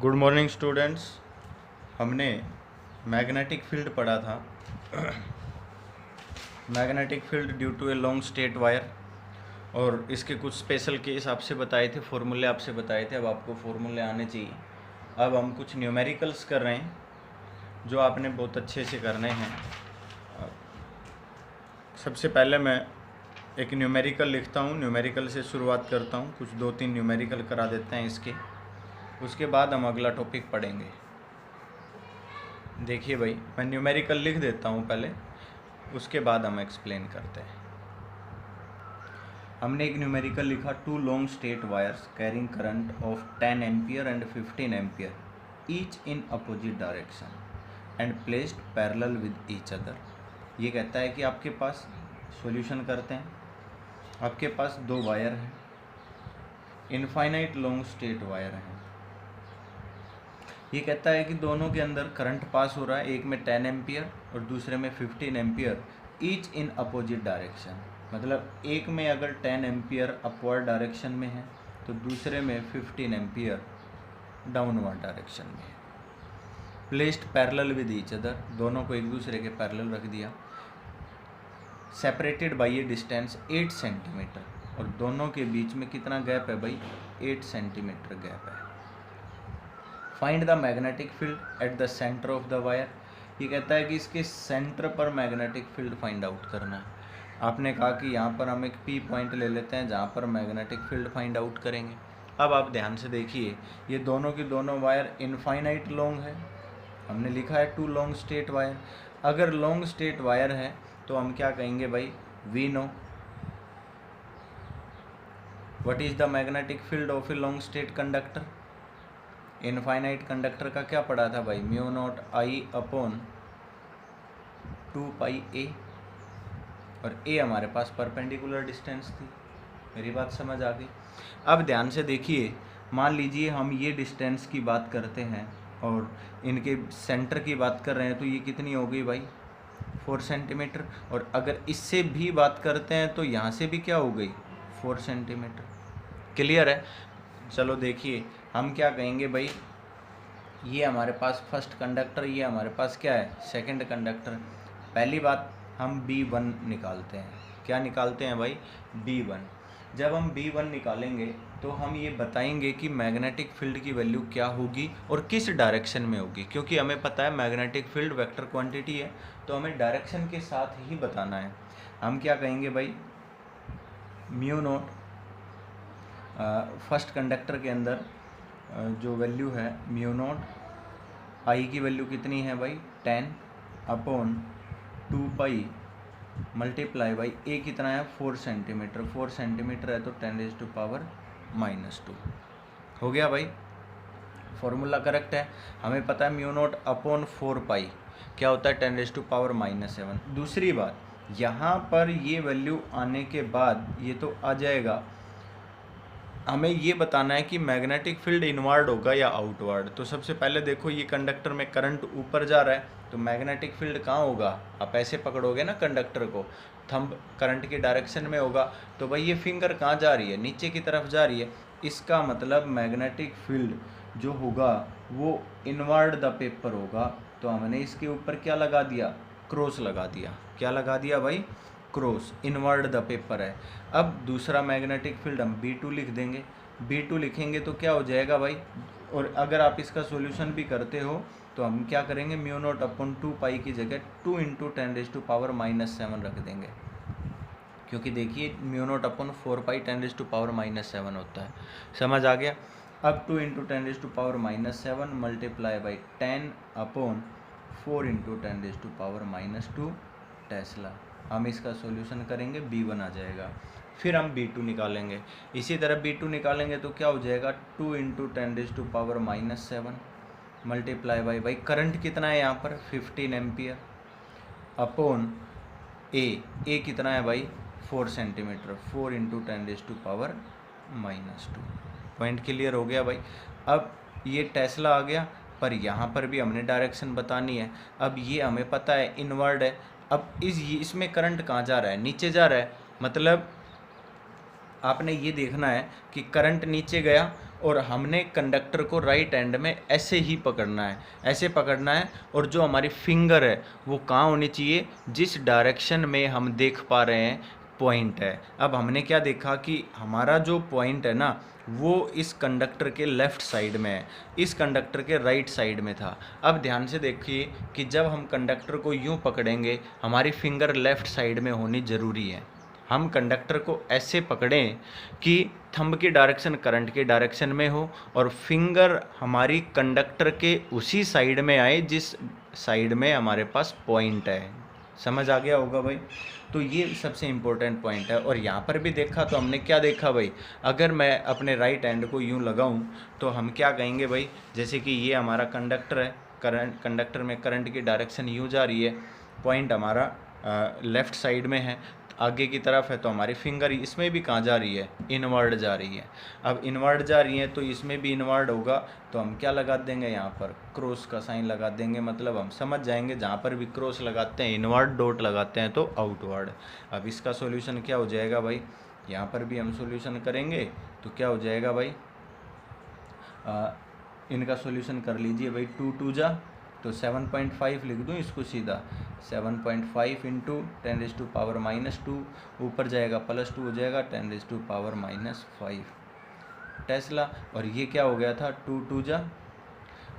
Good morning students. हमने magnetic field पढ़ा था। Magnetic field due to a long straight wire, और इसके कुछ स्पेशल केस आपसे बताए थे, फॉर्मूले आपसे बताए थे। अब आपको फॉर्मूले आने चाहिए। अब हम कुछ न्यूमेरिकल्स कर रहे हैं जो आपने बहुत अच्छे से करने हैं। सबसे पहले मैं एक न्यूमेरिकल लिखता हूँ, न्यूमेरिकल से शुरुआत करता हूँ। कुछ 2-3 न्यूमेरिकल करा देते हैं इसके, उसके बाद हम अगला टॉपिक पढ़ेंगे। देखिए भाई, मैं न्यूमेरिकल लिख देता हूँ पहले, उसके बाद हम एक्सप्लेन करते हैं। हमने एक न्यूमेरिकल लिखा, 2 long straight wires carrying current of 10 ampere and 15 ampere each in opposite direction and placed parallel with each other. ये कहता है कि आपके पास, सॉल्यूशन करते हैं, आपके पास 2 वायर हैं, इनफाइनाइट लॉन्ग स्ट्रेट वायर हैं। ये कहता है कि दोनों के अंदर करंट पास हो रहा है, एक में 10 एम्पियर और दूसरे में 15 ampere, each in opposite direction. मतलब एक में अगर 10 एम्पियर अपवर्ड डायरेक्शन में है तो दूसरे में 15 एम्पियर डाउनवर्ड डायरेक्शन में है। Placed parallel with each other, दोनों को एक दूसरे के पैरेलल रख दिया। Separated by A distance 8 centimetre, और दोनों के बीच में कितना गैप है भाई? 8 सेंटीमीटर गैप है। Find the magnetic field at the centre of the wire. ये कहता है कि इसके सेंटर पर मैग्नेटिक फील्ड फाइंड आउट करना है। आपने कहा कि यहाँ पर हम एक पी पॉइंट ले लेते हैं जहाँ पर मैग्नेटिक फील्ड फाइंड आउट करेंगे। अब आप ध्यान से देखिए, ये दोनों की दोनों वायर इनफाइनाइट लॉन्ग है। हमने लिखा है 2 लॉन्ग स्ट्रेट वायर। अगर लॉन्ग स्ट्रेट वायर है तो हम क्या कहेंगे भाई? We know what is the magnetic field of a long straight conductor. Infinite conductor का क्या पढ़ा था भाई? Mu naught I upon 2 pi A, और ए हमारे पास परपेंडिकुलर डिस्टेंस थी। मेरी बात समझ आ गई? अब ध्यान से देखिए, मान लीजिए हम ये डिस्टेंस की बात करते हैं और इनके सेंटर की बात कर रहे हैं, तो ये कितनी हो गई भाई? 4 सेंटीमीटर। और अगर इससे भी बात करते हैं तो यहाँ से भी क्या हो गई? 4 सेंटीमीटर। क्लियर है? चलो देखिए, हम क्या कहेंगे भाई? ये हमारे पास फर्स्ट कंडक्टर, ये हमारे पास क्या है? Second conductor. पहली बात, हम B1 निकालते हैं। क्या निकालते हैं भाई? B1। जब हम B1 निकालेंगे तो हम ये बताएंगे कि मैग्नेटिक फील्ड की वैल्यू क्या होगी और किस डायरेक्शन में होगी, क्योंकि हमें पता है मैग्नेटिक फील्ड वेक्टर क्वांटिटी है, तो हमें डायरेक्शन के साथ ही बताना है। हम क्या कहेंगे भाई? म्यू नॉट, फर्स्ट कंडक्टर के अंदर जो वैल्यू है म्यू नॉट आई की वैल्यू कितनी है भाई? 10 अपॉन 2 पाई मल्टीप्लाई बाई ए कितना है? 4 सेंटीमीटर। 4 सेंटीमीटर है तो 10⁻⁻²। हो गया भाई? फॉर्मूला करेक्ट है। हमें पता है म्यू नॉट अपॉन 4 पाई क्या होता है? 10⁻⁻7। दूसरी बात, यहाँ पर ये वैल्यू आने के बाद ये तो आ जाएगा, हमें ये बताना है कि मैग्नेटिक फील्ड इनवर्ड होगा या आउटवर्ड। तो सबसे पहले देखो, ये कंडक्टर में करंट ऊपर जा रहा है, तो मैग्नेटिक फील्ड कहाँ होगा? आप ऐसे पकड़ोगे ना कंडक्टर को, थंब करंट की डायरेक्शन में होगा, तो भाई ये फिंगर कहाँ जा रही है? नीचे की तरफ जा रही है। इसका मतलब मैग्नेटिक फील्ड जो होगा वो इनवर्ड द पेपर होगा। तो हमने इसके ऊपर क्या लगा दिया? क्रॉस लगा दिया। क्या लगा दिया भाई? क्रॉस। इनवर्ड द पेपर है। अब दूसरा मैग्नेटिक फील्ड हम B2 लिख देंगे। B2 लिखेंगे तो क्या हो जाएगा भाई? और अगर आप इसका सॉल्यूशन भी करते हो तो हम क्या करेंगे? म्यू नॉट अपॉन 2 पाई की जगह 2 × 10⁻⁻7 रख देंगे, क्योंकि देखिए म्यू नॉट अपॉन 4 पाई 10⁻⁻7 होता है। समझ आ गया? अब 2 × 10⁻⁻7 मल्टीप्लाई बाई 10 अपॉन 4 × 10⁻⁻2 टेस्ला। हम इसका सॉल्यूशन करेंगे, B1 आ जाएगा। फिर हम B2 निकालेंगे। इसी तरह B2 निकालेंगे तो क्या हो जाएगा? 2 × 10⁻⁻7 मल्टीप्लाई बाई, भाई करंट कितना है यहाँ पर? 15 एम्पियर अपॉन ए कितना है भाई? 4 सेंटीमीटर। 4 × 10⁻⁻2। पॉइंट क्लियर हो गया भाई? अब ये टेस्ला आ गया, पर यहाँ पर भी हमने डायरेक्शन बतानी है। अब ये हमें पता है इनवर्ड है। अब इसमें करंट कहाँ जा रहा है? नीचे जा रहा है। मतलब आपने ये देखना है कि करंट नीचे गया और हमने कंडक्टर को राइट एंड में ऐसे ही पकड़ना है, ऐसे पकड़ना है। और जो हमारी फिंगर है वो कहाँ होनी चाहिए, जिस डायरेक्शन में हम देख पा रहे हैं पॉइंट है। अब हमने क्या देखा कि हमारा जो पॉइंट है ना वो इस कंडक्टर के लेफ़्ट साइड में है, इस कंडक्टर के राइट साइड में था। अब ध्यान से देखिए कि जब हम कंडक्टर को यूं पकड़ेंगे हमारी फिंगर लेफ़्ट साइड में होनी ज़रूरी है। हम कंडक्टर को ऐसे पकड़ें कि थंब की डायरेक्शन करंट के डायरेक्शन में हो और फिंगर हमारी कंडक्टर के उसी साइड में आए जिस साइड में हमारे पास पॉइंट है। समझ आ गया होगा भाई। तो ये सबसे इम्पोर्टेंट पॉइंट है। और यहाँ पर भी देखा तो हमने क्या देखा भाई, अगर मैं अपने राइट हैंड को यूँ लगाऊँ तो हम क्या कहेंगे भाई, जैसे कि ये हमारा कंडक्टर है, करंट कंडक्टर में करंट की डायरेक्शन यूँ जा रही है, पॉइंट हमारा लेफ़्ट साइड में है, आगे की तरफ है, तो हमारी फिंगर इसमें भी कहाँ जा रही है, इनवर्ड जा रही है। अब इनवर्ड जा रही है तो इसमें भी इनवर्ड होगा, तो हम क्या लगा देंगे यहाँ पर, क्रॉस का साइन लगा देंगे। मतलब हम समझ जाएंगे जहाँ पर भी क्रॉस लगाते हैं, इनवर्ड डॉट लगाते हैं तो आउटवर्ड। अब इसका सॉल्यूशन क्या हो जाएगा भाई, यहाँ पर भी हम सॉल्यूशन करेंगे तो क्या हो जाएगा भाई, इनका सॉल्यूशन कर लीजिए भाई। 2 2 जा तो 7.5 लिख दूँ इसको सीधा, 7.5 इंटू 10⁻⁻², ऊपर जाएगा +2 हो जाएगा 10⁻⁻5 टेस्ला। और ये क्या हो गया था, 2 2 जा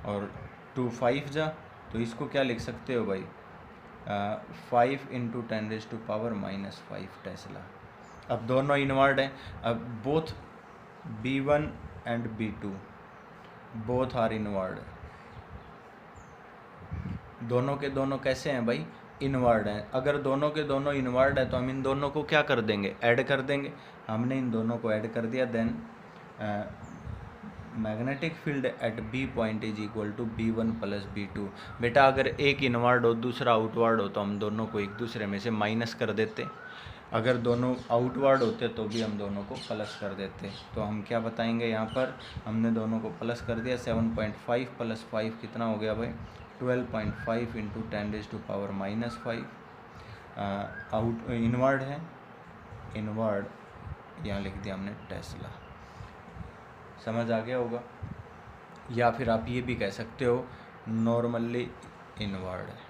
और 2 5 जा, तो इसको क्या लिख सकते हो भाई, 5 इंटू 10⁻⁻5 टेस्ला। अब दोनों इनवर्ड हैं, अब both B1 and B2 both are inward, दोनों के दोनों कैसे हैं भाई, इनवर्ड हैं। अगर दोनों के दोनों इनवर्ड है तो हम इन दोनों को क्या कर देंगे, ऐड कर देंगे। हमने इन दोनों को ऐड कर दिया, then magnetic field at B point is equal to B1 plus B2। बेटा अगर एक इनवर्ड हो दूसरा आउटवर्ड हो तो हम दोनों को एक दूसरे में से माइनस कर देते, अगर दोनों आउटवर्ड होते तो भी हम दोनों को प्लस कर देते। तो हम क्या बताएंगे, यहाँ पर हमने दोनों को प्लस कर दिया, 7.5 प्लस 5 कितना हो गया भाई, 12.5 इंटू 10⁻⁻5। आउट इनवर्ड है, इनवर्ड यहाँ लिख दिया हमने टेस्ला। समझ आ गया होगा। या फिर आप ये भी कह सकते हो नॉर्मली इनवर्ड है।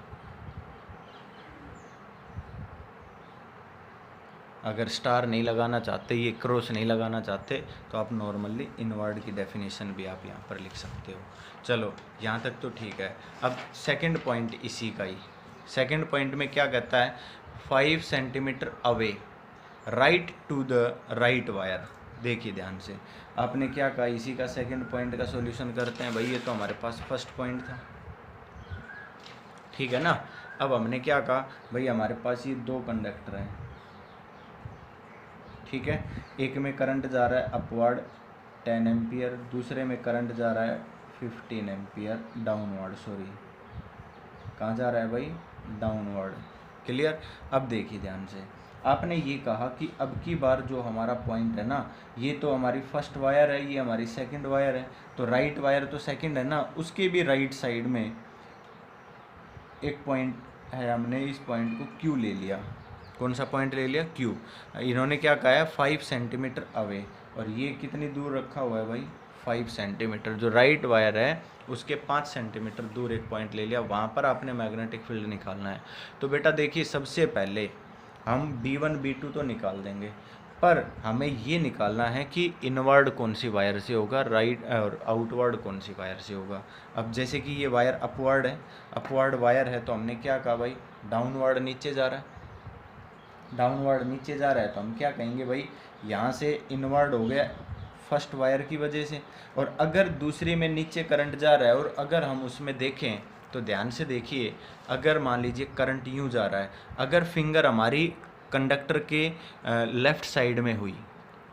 अगर स्टार नहीं लगाना चाहते, ये क्रॉस नहीं लगाना चाहते, तो आप नॉर्मली इनवर्ड की डेफिनेशन भी आप यहाँ पर लिख सकते हो। चलो यहाँ तक तो ठीक है। अब सेकंड पॉइंट इसी का ही, सेकंड पॉइंट में क्या कहता है, 5 centimetre away right to the right wire. देखिए ध्यान से, आपने क्या कहा, इसी का सेकंड पॉइंट का सॉल्यूशन करते हैं भाई। ये तो हमारे पास फर्स्ट पॉइंट था, ठीक है ना। अब हमने क्या कहा भाई, हमारे पास ये दो कंडक्टर हैं, ठीक है। एक में करंट जा रहा है अपवर्ड 10 एम्पियर, दूसरे में करंट जा रहा है 15 एम्पियर डाउनवर्ड, सॉरी कहाँ जा रहा है भाई, डाउनवर्ड। क्लियर। अब देखिए ध्यान से, आपने ये कहा कि अब की बार जो हमारा पॉइंट है ना, ये तो हमारी फर्स्ट वायर है, ये हमारी सेकंड वायर है, तो राइट वायर तो सेकंड है ना, उसके भी राइट साइड में एक पॉइंट है, हमने इस पॉइंट को क्यू ले लिया। कौन सा पॉइंट ले लिया, क्यू। इन्होंने क्या कहा है, 5 सेंटीमीटर अवे, और ये कितनी दूर रखा हुआ है भाई, 5 सेंटीमीटर। जो राइट वायर है उसके 5 सेंटीमीटर दूर एक पॉइंट ले लिया, वहाँ पर आपने मैग्नेटिक फील्ड निकालना है। तो बेटा देखिए, सबसे पहले हम B1 B2 तो निकाल देंगे, पर हमें ये निकालना है कि इनवर्ड कौन सी वायर से होगा, राइट और आउटवर्ड कौन सी वायर से होगा। अब जैसे कि ये वायर अपवर्ड है, अपवर्ड वायर है, तो हमने क्या कहा भाई, डाउनवर्ड नीचे जा रहा है, डाउनवर्ड नीचे जा रहा है, तो हम क्या कहेंगे भाई, यहाँ से इनवर्ड हो गया फर्स्ट वायर की वजह से। और अगर दूसरी में नीचे करंट जा रहा है, और अगर हम उसमें देखें तो ध्यान से देखिए, अगर मान लीजिए करंट यूँ जा रहा है, अगर फिंगर हमारी कंडक्टर के लेफ़्ट साइड में हुई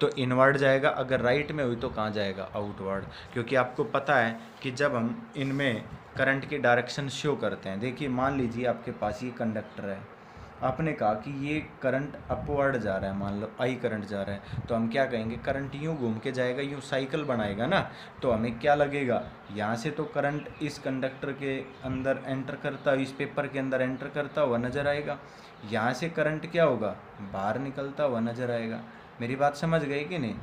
तो इनवर्ड जाएगा, अगर राइट में हुई तो कहाँ जाएगा, आउटवर्ड। क्योंकि आपको पता है कि जब हम इनमें करंट की डायरेक्शन शो करते हैं, देखिए मान लीजिए आपके पास ये कंडक्टर है, आपने कहा कि ये करंट अपवर्ड जा रहा है, मान लो आई करंट जा रहा है, तो हम क्या कहेंगे, करंट यूँ घूम के जाएगा, यूँ साइकिल बनाएगा ना, तो हमें क्या लगेगा, यहाँ से तो करंट इस कंडक्टर के अंदर एंटर करता, इस पेपर के अंदर एंटर करता हुआ नज़र आएगा, यहाँ से करंट क्या होगा, बाहर निकलता हुआ नज़र आएगा। मेरी बात समझ गई कि नहीं।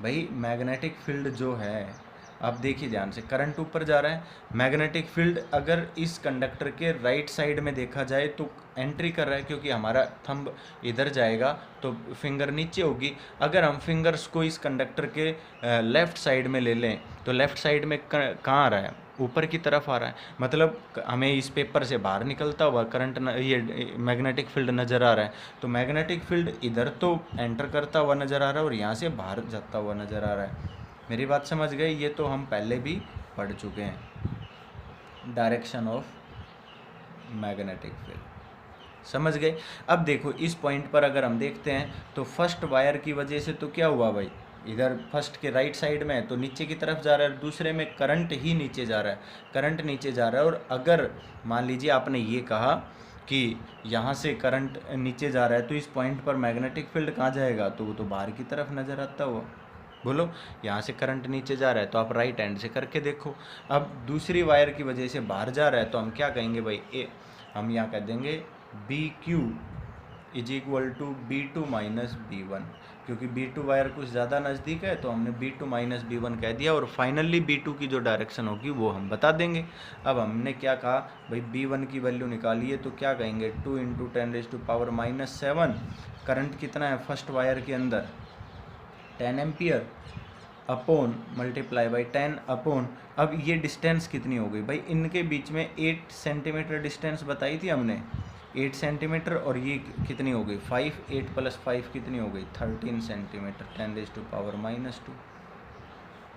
भाई मैग्नेटिक फील्ड जो है, आप देखिए ध्यान से, करंट ऊपर जा रहा है, मैग्नेटिक फील्ड अगर इस कंडक्टर के राइट साइड में देखा जाए तो एंट्री कर रहा है, क्योंकि हमारा थंब इधर जाएगा तो फिंगर नीचे होगी। अगर हम फिंगर्स को इस कंडक्टर के लेफ्ट साइड में ले लें तो लेफ्ट साइड में कहाँ आ रहा है, ऊपर की तरफ आ रहा है, मतलब हमें इस पेपर से बाहर निकलता हुआ करंट ये मैग्नेटिक फील्ड नज़र आ रहा है। तो मैग्नेटिक फील्ड इधर तो एंटर करता हुआ नज़र आ रहा है और यहाँ से बाहर जाता हुआ नज़र आ रहा है। मेरी बात समझ गए? ये तो हम पहले भी पढ़ चुके हैं, डायरेक्शन ऑफ मैग्नेटिक फील्ड, समझ गए? अब देखो इस पॉइंट पर अगर हम देखते हैं तो फर्स्ट वायर की वजह से तो क्या हुआ भाई, इधर फर्स्ट के राइट साइड में है तो नीचे की तरफ जा रहा है, दूसरे में करंट ही नीचे जा रहा है, करंट नीचे जा रहा है। और अगर मान लीजिए आपने ये कहा कि यहाँ से करंट नीचे जा रहा है तो इस पॉइंट पर मैग्नेटिक फील्ड कहाँ जाएगा, तो वो तो बाहर की तरफ नज़र आता हुआ। बोलो, यहाँ से करंट नीचे जा रहा है तो आप राइट हैंड से करके देखो। अब दूसरी वायर की वजह से बाहर जा रहा है तो हम क्या कहेंगे भाई, हम यहाँ कह देंगे B Q is equal to B2 minus B1, क्योंकि B2 वायर कुछ ज़्यादा नज़दीक है तो हमने B2 माइनस B1 कह दिया, और फाइनली B2 की जो डायरेक्शन होगी वो हम बता देंगे। अब हमने क्या कहा भाई, B1 की वैल्यू निकालिए तो क्या कहेंगे, 2 × 10⁻⁻⁷ करंट कितना है फर्स्ट वायर के अंदर, 10 ampere upon multiply by 10 upon, अब ये डिस्टेंस कितनी हो गई भाई, इनके बीच में 8 सेंटीमीटर डिस्टेंस बताई थी हमने, 8 सेंटीमीटर, और ये कितनी हो गई 5, 8 + 5 कितनी हो गई 13 सेंटीमीटर, 10⁻⁻²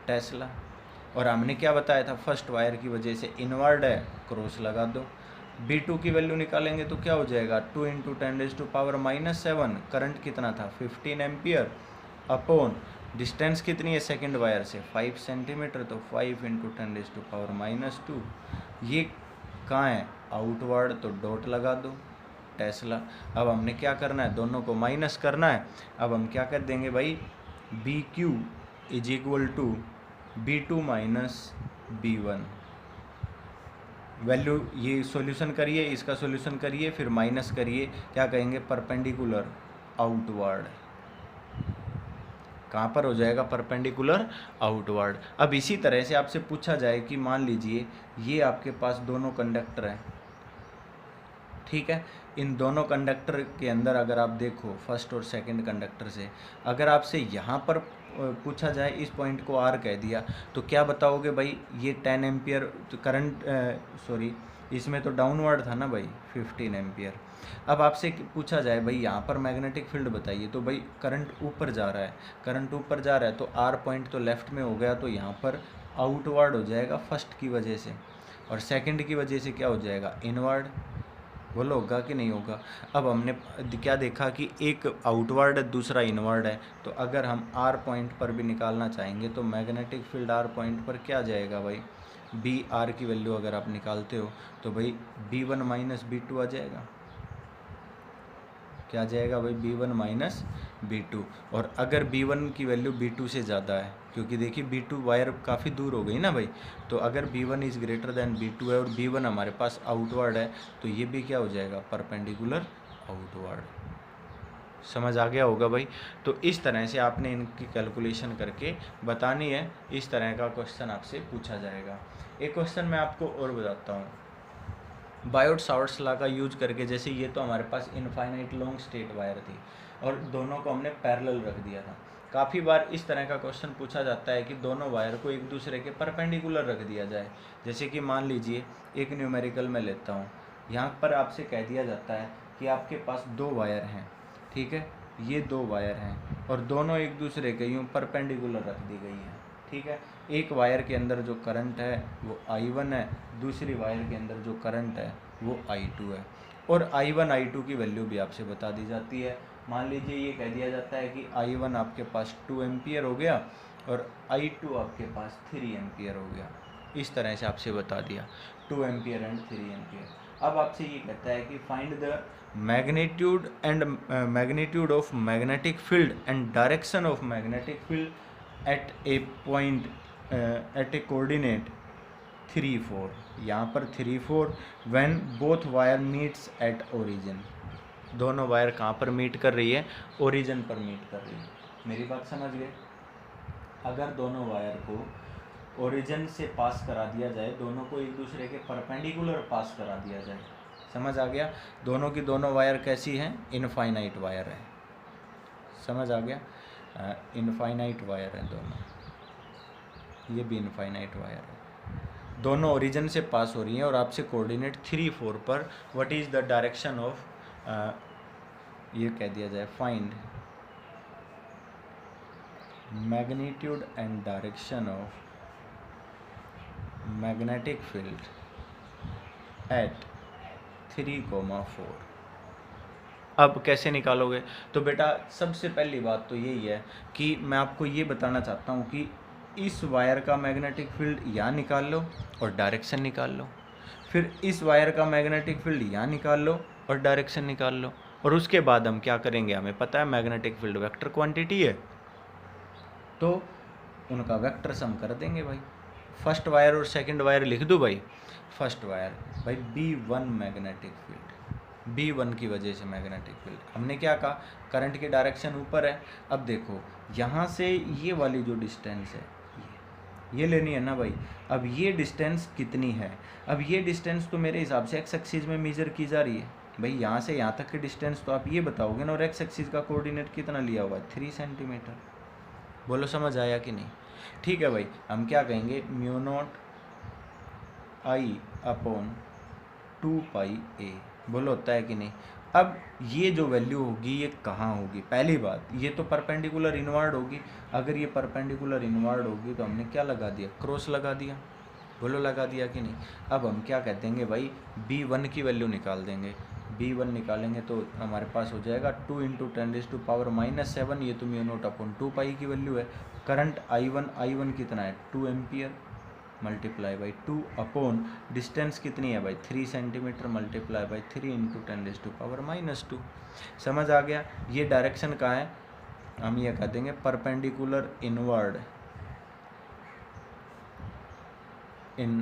टेस्ला। और हमने क्या बताया था, फर्स्ट वायर की वजह से इनवर्ड है, क्रॉस लगा दो। B2 की वैल्यू निकालेंगे तो क्या हो जाएगा, 2 × 10⁻⁻⁷, करंट कितना था 15 एम्पियर अपॉन डिस्टेंस कितनी है सेकंड वायर से 5 सेंटीमीटर, तो 5 × 10⁻²। ये कहाँ है, आउटवर्ड, तो डॉट लगा दो टेस्ला। अब हमने क्या करना है, दोनों को माइनस करना है। अब हम क्या कर देंगे भाई, BQ is equal to B2 minus B1, value ये सॉल्यूशन करिए, इसका सॉल्यूशन करिए, फिर माइनस करिए, क्या कहेंगे परपेंडिकुलर आउटवर्ड, कहाँ पर हो जाएगा परपेंडिकुलर आउटवर्ड। अब इसी तरह से आपसे पूछा जाए कि मान लीजिए ये आपके पास दोनों कंडक्टर हैं, ठीक है, इन दोनों कंडक्टर के अंदर अगर आप देखो फर्स्ट और सेकंड कंडक्टर से, अगर आपसे यहाँ पर पूछा जाए, इस पॉइंट को R कह दिया, तो क्या बताओगे भाई, ये 10 एम्पियर तो करंट सॉरी इसमें तो डाउनवर्ड था ना भाई 15 एम्पियर। अब आपसे पूछा जाए भाई यहाँ पर मैग्नेटिक फील्ड बताइए, तो भाई करंट ऊपर जा रहा है, करंट ऊपर जा रहा है तो R पॉइंट तो लेफ्ट में हो गया, तो यहाँ पर आउटवर्ड हो जाएगा फर्स्ट की वजह से, और सेकंड की वजह से क्या हो जाएगा इनवर्ड। बोलो होगा कि नहीं होगा? अब हमने क्या देखा कि एक आउटवर्ड है, दूसरा इनवर्ड है, तो अगर हम R पॉइंट पर भी निकालना चाहेंगे तो मैग्नेटिक फील्ड R पॉइंट पर क्या जाएगा भाई, BR की वैल्यू अगर आप निकालते हो तो भाई B1 माइनस B2 आ जाएगा, क्या जाएगा भाई B1 माइनस B2। और अगर B1 की वैल्यू B2 से ज़्यादा है, क्योंकि देखिए B2 वायर काफ़ी दूर हो गई ना भाई, तो अगर B1 is greater than B2 है और B1 हमारे पास आउटवर्ड है, तो ये भी क्या हो जाएगा परपेंडिकुलर आउटवर्ड। समझ आ गया होगा भाई? तो इस तरह से आपने इनकी कैलकुलेशन करके बतानी है, इस तरह का क्वेश्चन आपसे पूछा जाएगा। एक क्वेश्चन मैं आपको और बताता हूँ, बायोट सावर्ट्स लॉ का यूज करके, जैसे ये तो हमारे पास इनफाइनाइट लॉन्ग स्ट्रेट वायर थी और दोनों को हमने पैरेलल रख दिया था। काफ़ी बार इस तरह का क्वेश्चन पूछा जाता है कि दोनों वायर को एक दूसरे के परपेंडिकुलर रख दिया जाए। जैसे कि मान लीजिए एक न्यूमेरिकल में लेता हूँ, यहाँ पर आपसे कह दिया जाता है कि आपके पास 2 वायर हैं, ठीक है, ये 2 वायर हैं और दोनों एक दूसरे के यूँ परपेंडिकुलर रख दी गई हैं, ठीक है। एक वायर के अंदर जो करंट है वो I1 है, दूसरी वायर के अंदर जो करंट है वो I2 है, और I1 I2 की वैल्यू भी आपसे बता दी जाती है। मान लीजिए ये कह दिया जाता है कि I1 आपके पास 2 एम्पियर हो गया और I2 आपके पास 3 एम्पियर हो गया, इस तरह से आपसे बता दिया 2 एम्पियर एंड 3 एम्पियर। अब आपसे ये कहता है कि find the magnitude of magnetic field and direction of magnetic field at a point at a coordinate 3, 4, यहाँ पर 3, 4 when both wire meets at origin. दोनों वायर कहाँ पर मीट कर रही है, ओरिजिन पर मीट कर रही है। मेरी बात समझ गए? अगर दोनों वायर को ओरिजिन से पास करा दिया जाए, दोनों को एक दूसरे के परपेंडिकुलर पास करा दिया जाए, समझ आ गया? दोनों की दोनों वायर कैसी हैं? इनफाइनाइट वायर है, समझ आ गया? इनफाइनाइट वायर है दोनों, ये भी इनफाइनाइट वायर है, दोनों ओरिजिन से पास हो रही हैं और आपसे कोऑर्डिनेट 3 4 पर what is the direction of, ये कह दिया जाए find magnitude and direction of magnetic field eight 3,4। अब कैसे निकालोगे? तो बेटा सबसे पहली बात तो यही है कि मैं आपको ये बताना चाहता हूँ कि इस वायर का मैग्नेटिक फील्ड यहाँ निकाल लो और डायरेक्शन निकाल लो, फिर इस वायर का मैग्नेटिक फील्ड यहाँ निकाल लो और डायरेक्शन निकाल लो, और उसके बाद हम क्या करेंगे? हमें पता है मैग्नेटिक फील्ड वेक्टर क्वांटिटी है, तो उनका वेक्टर सम कर देंगे भाई। फर्स्ट वायर और सेकंड वायर लिख दो भाई। फर्स्ट वायर भाई B1 मैग्नेटिक फील्ड, B1 की वजह से मैग्नेटिक फील्ड। हमने क्या कहा? करंट की डायरेक्शन ऊपर है। अब देखो यहाँ से ये वाली जो डिस्टेंस है ये लेनी है ना भाई। अब ये डिस्टेंस कितनी है? अब ये डिस्टेंस तो मेरे हिसाब से एक्स एक्सिस में मेजर की जा रही है भाई। यहाँ से यहाँ तक की डिस्टेंस तो आप ये बताओगे ना, और एक्स एक्सिस का कोऑर्डिनेट कितना लिया हुआ है? 3 सेंटीमीटर। बोलो समझ आया कि नहीं? ठीक है भाई, हम क्या कहेंगे? Mu naught I upon 2πa। बोलो होता है कि नहीं? अब ये जो वैल्यू होगी ये कहाँ होगी? पहली बात ये तो परपेंडिकुलर इनवर्ड होगी। अगर ये परपेंडिकुलर इनवर्ड होगी तो हमने क्या लगा दिया? क्रॉस लगा दिया। बोलो लगा दिया कि नहीं? अब हम क्या कह देंगे भाई? B1 की वैल्यू निकाल देंगे। B1 निकालेंगे तो हमारे पास हो जाएगा 2 × 10⁻⁻7। ये तो म्यू नॉट अपॉन 2π की वैल्यू है। करंट I1 कितना है? 2 ampere multiply by 2 upon distance कितनी है भाई? 3 सेंटीमीटर मल्टीप्लाई बाई 3 × 10⁻²। समझ आ गया? ये डायरेक्शन कहाँ है? हम ये कह देंगे परपेंडिकुलर इनवर्ड इन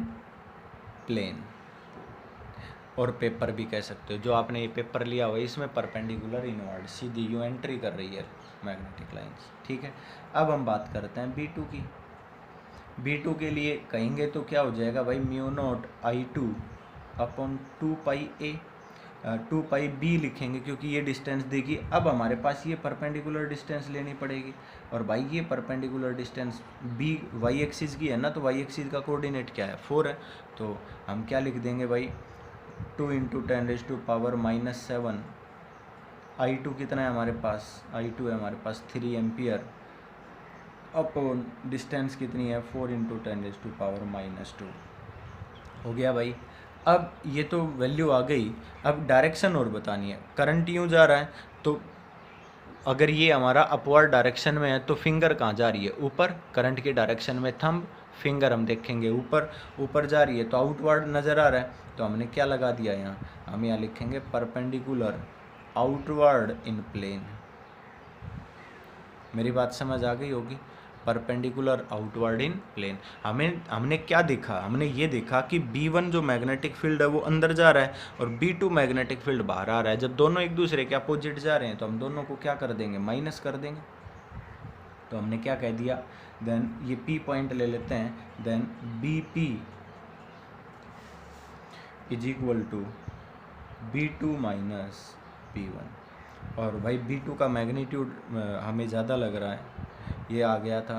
प्लेन, और पेपर भी कह सकते हो। जो आपने ये पेपर लिया हुआ है इसमें परपेंडिकुलर इनवर्ड सीधी यूँ एंट्री कर रही है मैग्नेटिक लाइंस। ठीक है, अब हम बात करते हैं B2 की। B2 के लिए कहेंगे तो क्या हो जाएगा भाई? Mu not I2 upon 2πa। 2πb लिखेंगे क्योंकि ये डिस्टेंस देगी। अब हमारे पास ये परपेंडिकुलर डिस्टेंस लेनी पड़ेगी, और भाई ये perpendicular distance b Y axis की है ना, तो वाई एक्सिस का कोऑर्डिनेट क्या है? 4 है। तो हम क्या लिख देंगे भाई? 2 × 10⁻⁻7। I2 कितना है हमारे पास? I2 है हमारे पास 3 एम्पियर अपॉन डिस्टेंस कितनी है? 4 × 10⁻²। हो गया भाई। अब ये तो वैल्यू आ गई। अब डायरेक्शन और बतानी है। करंट यूँ जा रहा है, तो अगर ये हमारा अपवर्ड डायरेक्शन में है तो फिंगर कहाँ जा रही है? ऊपर। करंट की डायरेक्शन में थंब, फिंगर हम देखेंगे ऊपर। ऊपर जा रही है तो आउटवर्ड नज़र आ रहा है, तो हमने क्या लगा दिया यहाँ? हम यहाँ लिखेंगे परपेंडिकुलर आउटवर्ड इन प्लेन। मेरी बात समझ आ गई होगी? परपेंडिकुलर आउटवर्ड इन प्लेन। हमने क्या देखा? हमने ये देखा कि B1 जो मैग्नेटिक फील्ड है वो अंदर जा रहा है और B2 मैग्नेटिक फील्ड बाहर आ रहा है। जब दोनों एक दूसरे के अपोजिट जा रहे हैं तो हम दोनों को क्या कर देंगे? माइनस कर देंगे। तो हमने क्या कह दिया? देन ये P पॉइंट ले लेते हैं। Then BP is equal to B2 minus B1। और भाई B2 का मैग्नीट्यूड हमें ज़्यादा लग रहा है, ये आ गया था,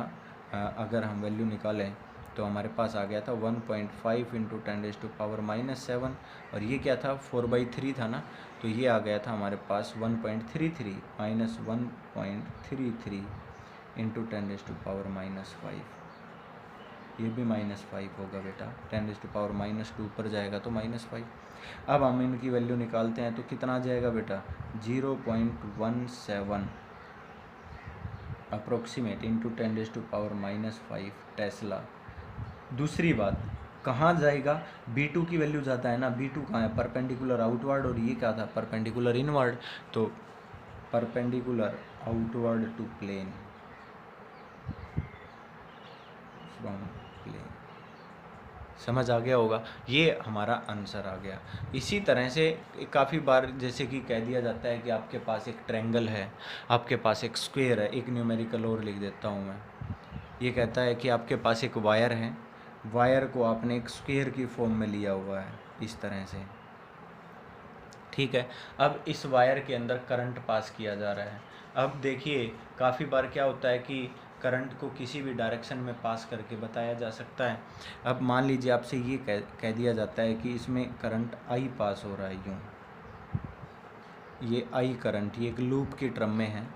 अगर हम वैल्यू निकालें तो हमारे पास आ गया था 1.5 × 10⁻⁻7, और ये क्या था? 4/3 था ना, तो ये आ गया था हमारे पास 1.33 माइनस 1.33 × 10⁻⁻5। ये भी -5 होगा बेटा। 10⁻⁻2 ऊपर जाएगा तो -5। अब हम इनकी वैल्यू निकालते हैं तो कितना आ जाएगा बेटा? 0.17 अप्रोक्सीमेट इंटू 10⁻⁻5 टेस्ला। दूसरी बात, कहाँ जाएगा? B2 की वैल्यू जाता है ना। B2 कहाँ है? परपेंडिकुलर आउटवर्ड, और ये क्या था? Perpendicular inward. तो perpendicular outward to plane from plane. समझ आ गया होगा? ये हमारा आंसर आ गया। इसी तरह से काफ़ी बार जैसे कि कह दिया जाता है कि आपके पास एक ट्रायंगल है, आपके पास एक स्क्वायर है। एक न्यूमेरिकल और लिख देता हूँ मैं। ये कहता है कि आपके पास एक वायर है, वायर को आपने एक स्क्वायर की फॉर्म में लिया हुआ है इस तरह से, ठीक है। अब इस वायर के अंदर करंट पास किया जा रहा है। अब देखिए काफ़ी बार क्या होता है कि करंट को किसी भी डायरेक्शन में पास करके बताया जा सकता है। अब मान लीजिए आपसे ये कह दिया जाता है कि इसमें करंट आई पास हो रहा है, यूँ ये आई करंट, ये एक लूप की टर्म में है,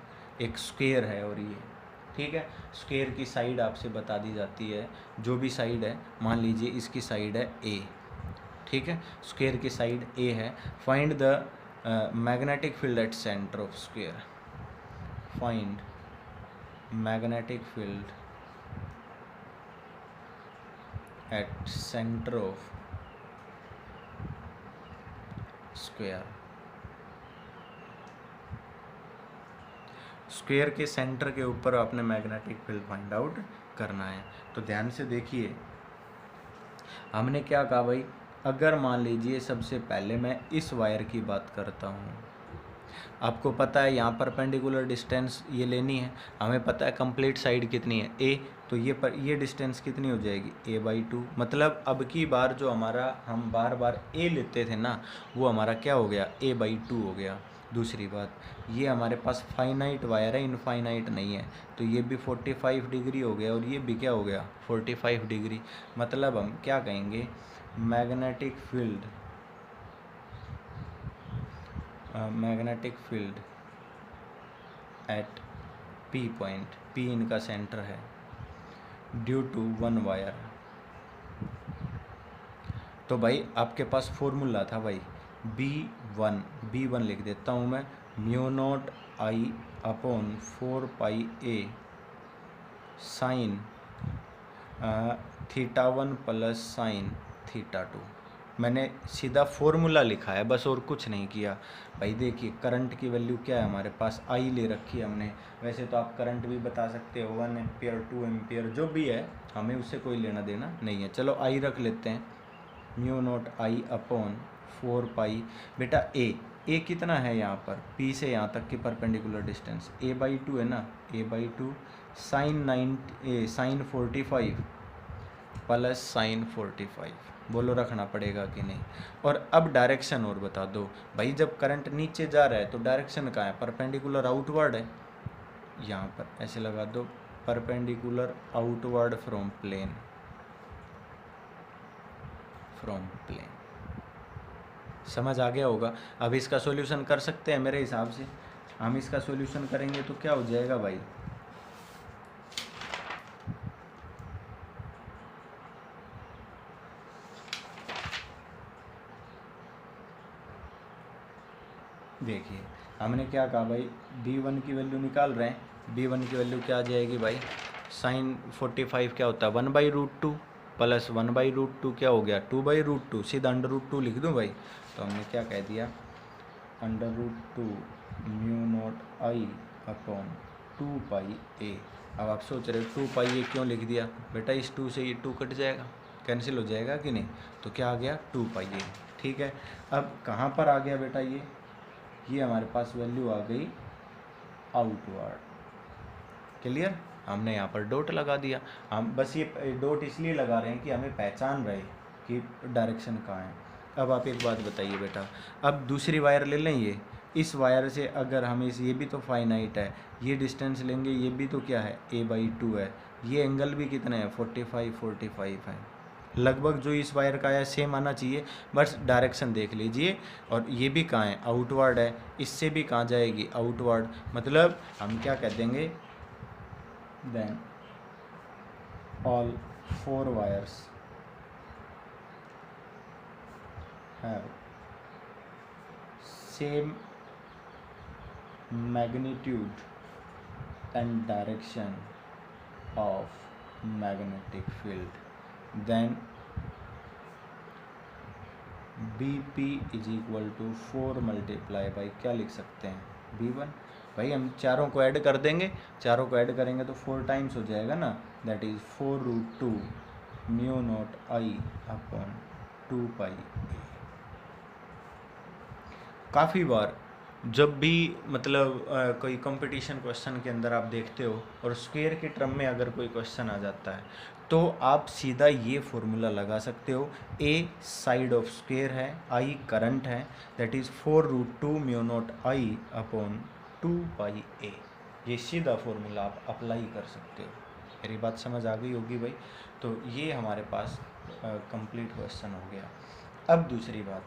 एक स्क्वायर है और ये, ठीक है। स्क्वायर की साइड आपसे बता दी जाती है, जो भी साइड है, मान लीजिए इसकी साइड है ए, ठीक है, स्क्वायर की साइड ए है। Find the magnetic field at centre of square, find magnetic field at centre of square. Square के सेंटर के ऊपर आपने मैग्नेटिक फील्ड फाइंड आउट करना है। तो ध्यान से देखिए, हमने क्या कहा भाई, अगर मान लीजिए सबसे पहले मैं इस वायर की बात करता हूँ, आपको पता है यहाँ परपेंडिकुलर डिस्टेंस ये लेनी है, हमें पता है कंप्लीट साइड कितनी है ए, तो ये डिस्टेंस कितनी हो जाएगी a/2। मतलब अब की बार जो हमारा हम बार बार ए लेते थे ना, वो हमारा क्या हो गया, a/2 हो गया। दूसरी बात, ये हमारे पास फाइनाइट वायर है, इनफाइनाइट नहीं है, तो ये भी 45 डिग्री हो गया और ये भी क्या हो गया 45 डिग्री। मतलब हम क्या कहेंगे, magnetic field eight P point, P इनका सेंटर है, ड्यू टू वन वायर। तो भाई आपके पास फॉर्मूला था भाई B1 लिख देता हूँ मैं, μ0I/4πA साइन θ1 प्लस साइन θ2। मैंने सीधा फॉर्मूला लिखा है बस, और कुछ नहीं किया। भाई देखिए करंट की वैल्यू क्या है हमारे पास, आई ले रखी है हमने। वैसे तो आप करंट भी बता सकते हो, 1 एम्पियर 2 एम्पियर जो भी है, हमें उससे कोई लेना देना नहीं है। चलो आई रख लेते हैं, μ0I/4π। बेटा ए कितना है यहाँ पर, पी से यहाँ तक की परपेंडिकुलर डिस्टेंस a/2 है ना, a/2 साइन 45 प्लस साइन 45। बोलो रखना पड़ेगा कि नहीं। और अब डायरेक्शन और बता दो भाई, जब करंट नीचे जा रहा है तो डायरेक्शन कहाँ है, परपेंडिकुलर आउटवर्ड है, यहाँ पर ऐसे लगा दो, परपेंडिकुलर आउटवर्ड फ्रॉम प्लेन, समझ आ गया होगा। अब इसका सॉल्यूशन कर सकते हैं मेरे हिसाब से, हम इसका सॉल्यूशन करेंगे तो क्या हो जाएगा भाई, देखिए हमने क्या कहा भाई, B1 की वैल्यू निकाल रहे हैं, B1 की वैल्यू क्या आ जाएगी भाई, साइन 45 क्या होता है 1/√2 प्लस 1/√2 क्या हो गया 2/√2, सीधा √2 लिख दूं भाई। तो हमने क्या कह दिया, √2 μ0I/2πA। अब आप सोच रहे हो 2πA क्यों लिख दिया, बेटा इस 2 से ये 2 कट जाएगा, कैंसिल हो जाएगा कि नहीं, तो क्या आ गया 2πA, ठीक है। अब कहाँ पर आ गया बेटा, ये हमारे पास वैल्यू आ गई आउटवर्ड, क्लियर। हमने यहाँ पर डॉट लगा दिया, हम बस ये डॉट इसलिए लगा रहे हैं कि हमें पहचान रहे कि डायरेक्शन कहाँ है। अब आप एक बात बताइए बेटा, अब दूसरी वायर ले लें, ये इस वायर से अगर हमें ये भी तो फाइनाइट है, ये डिस्टेंस लेंगे, ये भी तो क्या है a/2 है, ये एंगल भी कितना है 45 है, लगभग जो इस वायर का है सेम आना चाहिए, बस डायरेक्शन देख लीजिए। और ये भी कहाँ है आउटवर्ड है, इससे भी कहाँ जाएगी आउटवर्ड, मतलब हम क्या कह देंगे, then all 4 wires have same magnitude and direction of magnetic field, then BP = 4 multiply by क्या लिख सकते हैं B1। भाई हम चारों को ऐड कर देंगे, चारों को ऐड करेंगे तो 4 टाइम्स हो जाएगा ना, दैट इज़ 4√2 μ0I/2πA। काफ़ी बार जब भी मतलब कोई कंपटीशन क्वेश्चन के अंदर आप देखते हो और स्क्वायर के टर्म में अगर कोई क्वेश्चन आ जाता है तो आप सीधा ये फॉर्मूला लगा सकते हो। ए साइड ऑफ स्क्वायर है, आई करंट है, that is 4√2 mu naught I upon 2πa। ये सीधा फॉर्मूला आप अप्लाई कर सकते हो। मेरी बात समझ आ गई होगी भाई। तो ये हमारे पास कंप्लीट क्वेश्चन हो गया। अब दूसरी बात,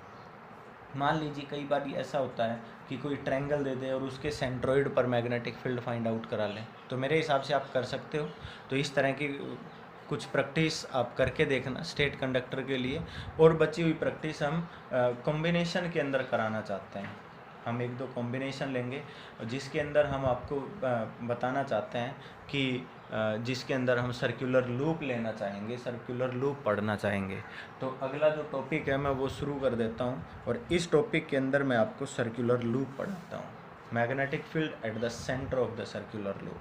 मान लीजिए कई बार ऐसा होता है कि कोई ट्रायंगल दे दे और उसके सेंट्रोइड पर मैग्नेटिक फील्ड फाइंड आउट करा लें, तो मेरे हिसाब से आप कर सकते हो। तो इस तरह की कुछ प्रैक्टिस आप करके देखना स्टेट कंडक्टर के लिए, और बची हुई प्रैक्टिस हम कॉम्बिनेशन के अंदर कराना चाहते हैं। हम एक दो कॉम्बिनेशन लेंगे जिसके अंदर हम आपको बताना चाहते हैं कि जिसके अंदर हम सर्कुलर लूप लेना चाहेंगे, सर्कुलर लूप पढ़ना चाहेंगे। तो अगला जो टॉपिक है मैं वो शुरू कर देता हूँ, और इस टॉपिक के अंदर मैं आपको सर्कुलर लूप पढ़ाता हूँ। Magnetic field at the centre of the circular loop.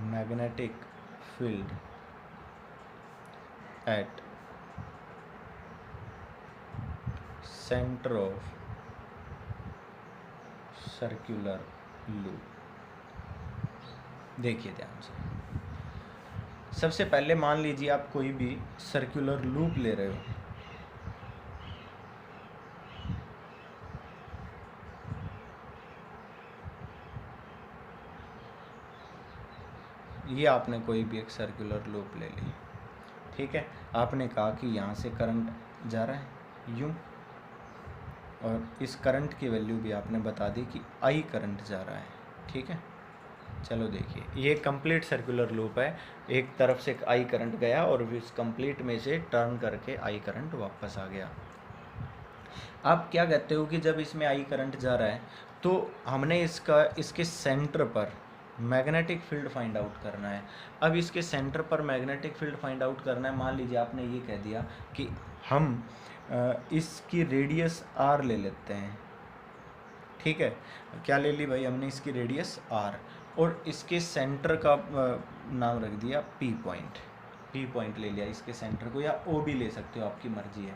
Magnetic field at centre of circular loop. देखिए ध्यान से, सबसे पहले मान लीजिए आप कोई भी सर्कुलर लूप ले रहे हो। ये आपने कोई भी एक सर्कुलर लूप ले ली, ठीक है। आपने कहा कि यहाँ से करंट जा रहा है यूं, और इस करंट की वैल्यू भी आपने बता दी कि आई करंट जा रहा है, ठीक है। चलो देखिए, ये कंप्लीट सर्कुलर लूप है। एक तरफ से आई करंट गया और इस कंप्लीट में से टर्न करके आई करंट वापस आ गया। आप क्या कहते हो कि जब इसमें आई करंट जा रहा है तो हमने इसके सेंटर पर मैग्नेटिक फील्ड फाइंड आउट करना है। अब इसके सेंटर पर मैग्नेटिक फील्ड फाइंड आउट करना है। मान लीजिए आपने ये कह दिया कि हम इसकी रेडियस आर ले लेते हैं, ठीक है। क्या ले ली भाई हमने, इसकी रेडियस आर, और इसके सेंटर का नाम रख दिया पी पॉइंट। पी पॉइंट ले लिया इसके सेंटर को, या ओ भी ले सकते हो, आपकी मर्जी है।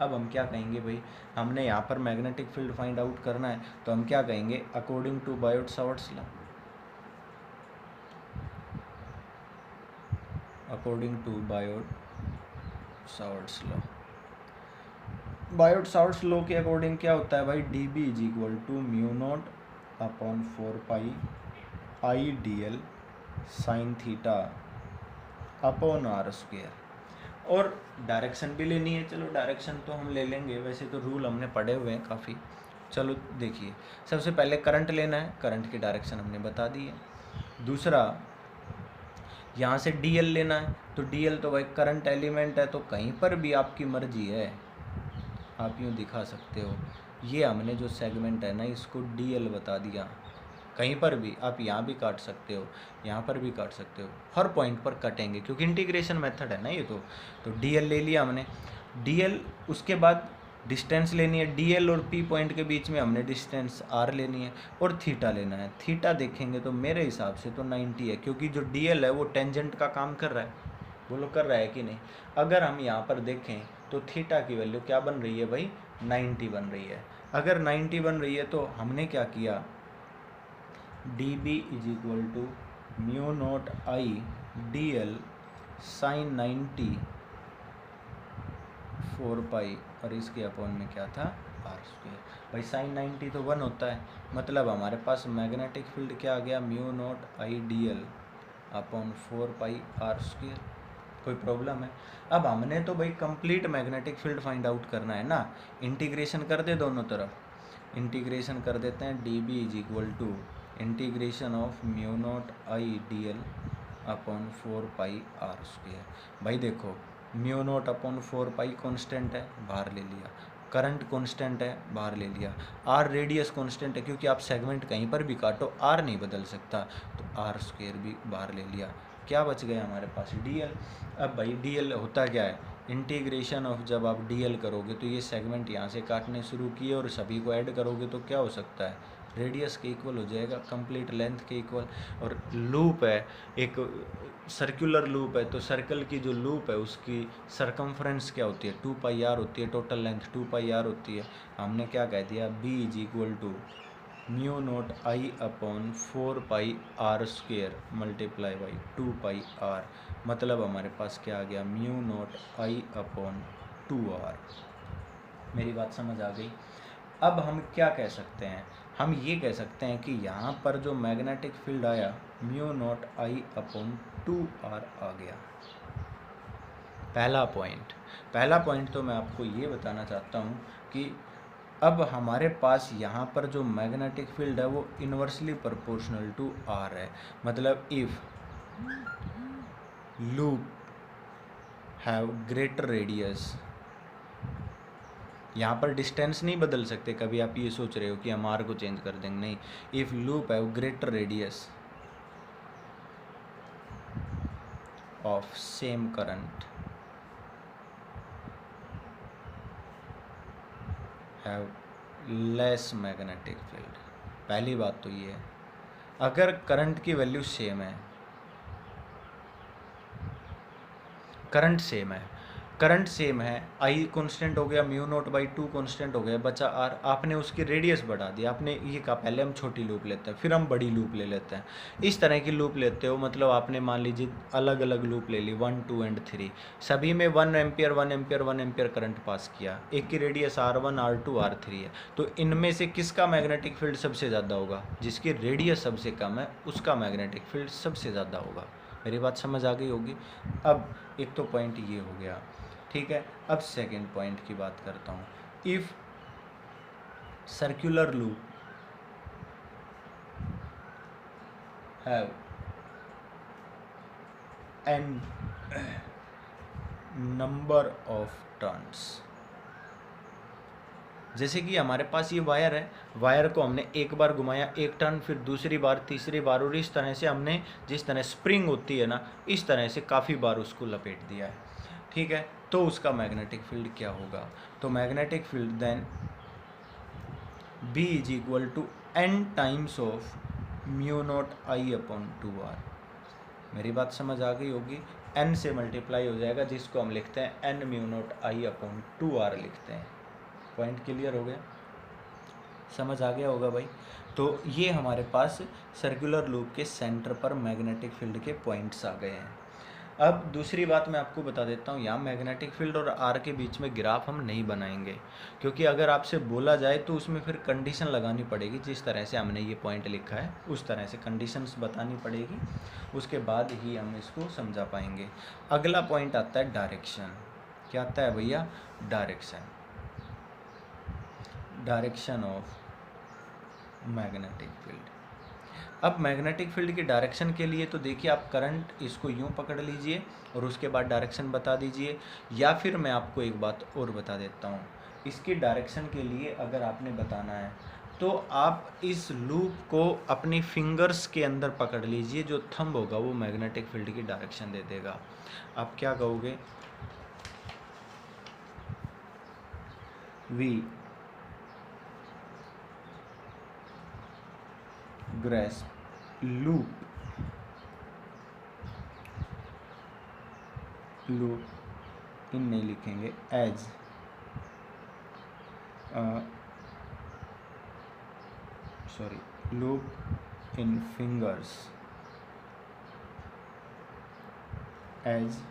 अब हम क्या कहेंगे भाई, हमने यहाँ पर मैग्नेटिक फील्ड फाइंड आउट करना है, तो हम क्या कहेंगे, according to Biot Savart's law. According to Biot Savart's law. Biot Savart's law के अकॉर्डिंग क्या होता है भाई, D B is equal to mu naught upon 4π I D L sine theta upon are square. और डायरेक्शन भी लेनी है। चलो डायरेक्शन तो हम ले लेंगे, वैसे तो रूल हमने पढ़े हुए हैं काफ़ी। चलो देखिए, सबसे पहले करंट लेना है, करंट की डायरेक्शन हमने बता दी है। दूसरा, यहाँ से डीएल लेना है, तो डीएल तो भाई करंट एलिमेंट है, तो कहीं पर भी आपकी मर्जी है, आप यूँ दिखा सकते हो। ये हमने जो सेगमेंट है ना, इसको डीएल बता दिया। कहीं पर भी आप यहाँ भी काट सकते हो, यहाँ पर भी काट सकते हो, हर पॉइंट पर कटेंगे क्योंकि इंटीग्रेशन मेथड है ना ये। तो डीएल ले लिया हमने, डीएल। उसके बाद डिस्टेंस लेनी है, डीएल और पी पॉइंट के बीच में हमने डिस्टेंस आर लेनी है, और थीटा लेना है। थीटा देखेंगे तो मेरे हिसाब से तो 90 है, क्योंकि जो डीएल है वो टेंजेंट का काम कर रहा है। बोलो कर रहा है कि नहीं। अगर हम यहाँ पर देखें तो थीटा की वैल्यू क्या बन रही है भाई, 90 बन रही है। अगर 90 बन रही है तो हमने क्या किया, D B is equal to mu naught I D L sine 90 4π, और इसके अपॉन में क्या था, आर स्क्वायर। भाई साइन 90 तो 1 होता है, मतलब हमारे पास मैग्नेटिक फील्ड क्या आ गया, mu naught I D L upon 4π R square. कोई प्रॉब्लम है। अब हमने तो भाई complete magnetic field find out करना है ना। इंटीग्रेशन कर दे दोनों तरफ, इंटीग्रेशन कर देते हैं। D B is equal to integration of mu naught I D L upon 4π R square. भाई देखो, म्यू नॉट अपॉन 4π कॉन्स्टेंट है, बाहर ले लिया। करंट कॉन्स्टेंट है, बाहर ले लिया। आर रेडियस कॉन्स्टेंट है, क्योंकि आप सेगमेंट कहीं पर भी काटो आर नहीं बदल सकता, तो आर स्क्वायर भी बाहर ले लिया। क्या बच गया हमारे पास, डीएल। अब भाई डीएल होता क्या है, इंटीग्रेशन ऑफ, जब आप डीएल करोगे तो ये सेगमेंट यहाँ से काटने शुरू किए और सभी को ऐड करोगे तो क्या हो सकता है, रेडियस के इक्वल हो जाएगा, कंप्लीट लेंथ के इक्वल। और लूप है, एक सर्कुलर लूप है, तो सर्कल की जो लूप है उसकी सरकमफ्रेंस क्या होती है, 2 पाई आर होती है, टोटल लेंथ 2 पाई आर होती है। हमने क्या कह दिया, b is equal to mu naught I upon 4 pi R square multiply by 2 pi R. मतलब हमारे पास क्या आ गया, mu naught I upon 2r। मेरी बात समझ आ गई। अब हम क्या कह सकते हैं, हम ये कह सकते हैं कि यहाँ पर जो मैग्नेटिक फील्ड आया mu naught I upon 2r आ गया। पहला पॉइंट तो मैं आपको ये बताना चाहता हूँ कि अब हमारे पास यहाँ पर जो मैग्नेटिक फील्ड है वो इन्वर्सली प्रोपोर्शनल टू r है। मतलब if loop have greater radius, यहाँ पर डिस्टेंस नहीं बदल सकते। कभी आप ये सोच रहे हो कि हम आर को चेंज कर देंगे, नहीं। If loop have greater radius of same current have less magnetic field. पहली बात तो ये है, अगर करंट की वैल्यू सेम है, करंट सेम है, आई कांस्टेंट हो गया, म्यू नोट बाई 2 कांस्टेंट हो गया, बचा आर। आपने उसकी रेडियस बढ़ा दी, आपने ये कहा पहले हम छोटी लूप लेते हैं फिर हम बड़ी लूप ले लेते हैं। इस तरह की लूप लेते हो, मतलब आपने मान लीजिए अलग अलग लूप ले ली 1, 2 एंड 3, सभी में 1 ampere 1 ampere 1 ampere current pass किया। एक की रेडियस R1 R2 R3 है, तो इनमें से किसका मैग्नेटिक फील्ड सबसे ज़्यादा होगा, जिसकी रेडियस सबसे कम है उसका मैग्नेटिक फील्ड सबसे ज़्यादा होगा। मेरी बात समझ आ गई होगी। अब एक तो पॉइंट ये हो गया, ठीक है। अब सेकेंड पॉइंट की बात करता हूँ। If circular loop have an number of turns, जैसे कि हमारे पास ये वायर है, वायर को हमने एक बार घुमाया 1 टर्न, फिर दूसरी बार, तीसरी बार, और इस तरह से हमने, जिस तरह स्प्रिंग होती है ना, इस तरह से काफ़ी बार उसको लपेट दिया है, ठीक है। तो उसका मैग्नेटिक फील्ड क्या होगा, तो magnetic field then B is equal to n times of mu naught I upon 2r। मेरी बात समझ आ गई होगी। n से मल्टीप्लाई हो जाएगा, जिसको हम लिखते हैं n mu naught I upon 2r लिखते हैं। पॉइंट क्लियर हो गया, समझ आ गया होगा भाई। तो ये हमारे पास सर्कुलर लूप के सेंटर पर मैग्नेटिक फील्ड के पॉइंट्स आ गए हैं। अब दूसरी बात मैं आपको बता देता हूँ, यहाँ मैग्नेटिक फील्ड और आर के बीच में ग्राफ हम नहीं बनाएंगे, क्योंकि अगर आपसे बोला जाए तो उसमें फिर कंडीशन लगानी पड़ेगी। जिस तरह से हमने ये पॉइंट लिखा है उस तरह से कंडीशंस बतानी पड़ेगी, उसके बाद ही हम इसको समझा पाएंगे। अगला पॉइंट आता है डायरेक्शन। क्या आता है भैया, डायरेक्शन ऑफ मैग्नेटिक फील्ड। अब मैग्नेटिक फील्ड की डायरेक्शन के लिए तो देखिए, आप करंट इसको यूं पकड़ लीजिए और उसके बाद डायरेक्शन बता दीजिए, या फिर मैं आपको एक बात और बता देता हूँ। इसकी डायरेक्शन के लिए अगर आपने बताना है तो आप इस लूप को अपनी फिंगर्स के अंदर पकड़ लीजिए, जो थंब होगा वो मैग्नेटिक फील्ड की डायरेक्शन दे देगा। आप क्या कहोगे, वी grasp loop इन नहीं लिखेंगे, as loop in fingers as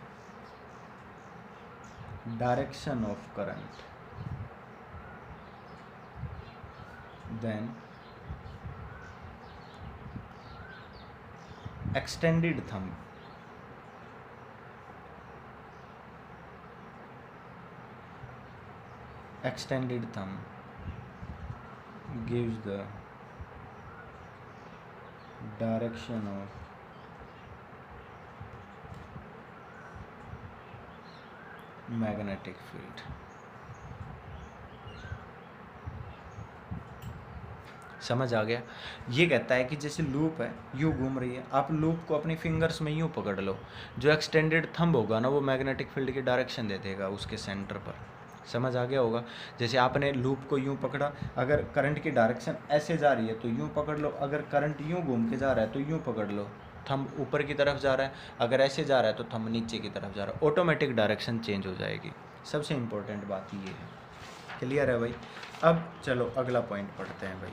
direction of current, then extended thumb gives the direction of magnetic field। समझ आ गया। ये कहता है कि जैसे लूप है यूँ घूम रही है, आप लूप को अपनी फिंगर्स में यूँ पकड़ लो, जो एक्सटेंडेड थंब होगा ना वो मैग्नेटिक फील्ड की डायरेक्शन दे देगा उसके सेंटर पर। समझ आ गया होगा। जैसे आपने लूप को यूं पकड़ा, अगर करंट की डायरेक्शन ऐसे जा रही है तो यूं पकड़ लो, अगर करंट यूं घूम के जा रहा है तो यूं पकड़ लो, थंब ऊपर की तरफ जा रहा है, अगर ऐसे जा रहा है तो थंब नीचे की तरफ जा रहा है, ऑटोमेटिक डायरेक्शन चेंज हो जाएगी। सबसे इम्पोर्टेंट बात ये है। क्लियर है भाई? अब चलो अगला पॉइंट पढ़ते हैं भाई।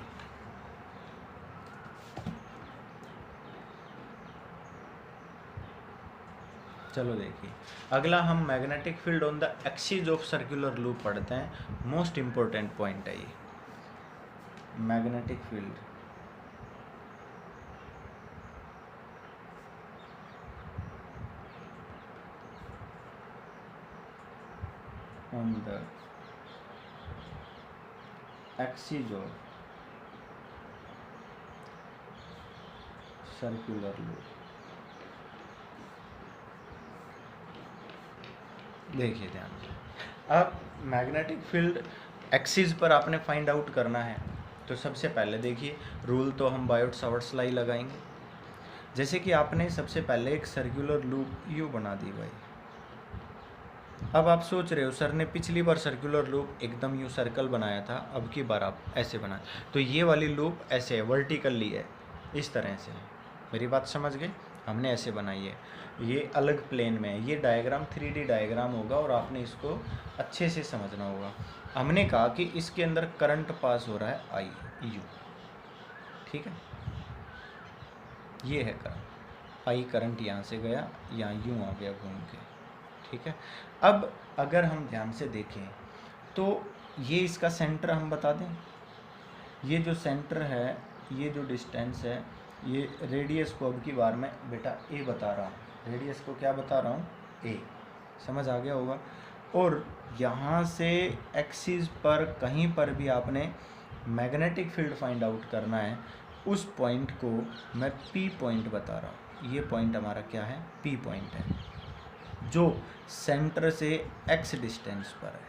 चलो देखिए, अगला हम magnetic field on the axis of circular loop पढ़ते हैं। मोस्ट इंपॉर्टेंट पॉइंट है ये, magnetic field on the axis of circular loop. देखिए ध्यान से, अब मैग्नेटिक फील्ड एक्सिस पर आपने फाइंड आउट करना है, तो सबसे पहले देखिए रूल तो हम बायोट-सावर्ट्स लॉ लगाएंगे। जैसे कि आपने सबसे पहले एक सर्कुलर लूप यू बना दी भाई। अब आप सोच रहे हो सर ने पिछली बार सर्कुलर लूप एकदम यू सर्कल बनाया था, अब की बार आप ऐसे बनाए, तो ये वाली लूप ऐसे है, वर्टिकली है, इस तरह से। मेरी बात समझ गए? हमने ऐसे बनाई है, ये अलग प्लेन में है, ये डायग्राम 3D डायग्राम होगा और आपने इसको अच्छे से समझना होगा। हमने कहा कि इसके अंदर करंट पास हो रहा है आई यू, ठीक है, ये है करंट, आई करंट यहाँ से गया, यहाँ यूँ आ गया घूम के, ठीक है। अब अगर हम ध्यान से देखें तो ये इसका सेंटर हम बता दें, ये जो सेंटर है, ये जो डिस्टेंस है, ये रेडियस को अब की बार मैं बेटा ए बता रहा हूँ, रेडियस को क्या बता रहा हूँ, ए। समझ आ गया होगा। और यहाँ से एक्सिस पर कहीं पर भी आपने मैग्नेटिक फील्ड फाइंड आउट करना है, उस पॉइंट को मैं पी पॉइंट बता रहा हूँ। ये पॉइंट हमारा क्या है, पी पॉइंट है, जो सेंटर से एक्स डिस्टेंस पर है।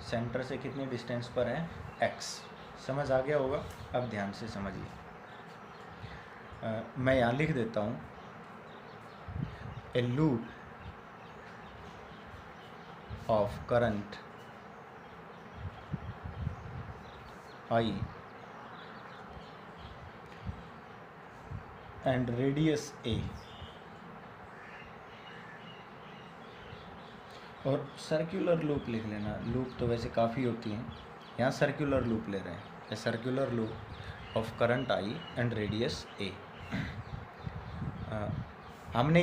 सेंटर से कितने डिस्टेंस पर है, एक्स। समझ आ गया होगा। अब ध्यान से समझिए, मैं यहाँ लिख देता हूँ, ए loop of current I and radius A, और सर्कुलर लूप लिख लेना। लूप तो वैसे काफ़ी होती हैं, यहाँ सर्कुलर लूप ले रहे हैं, a circular loop of current I and radius A। हमने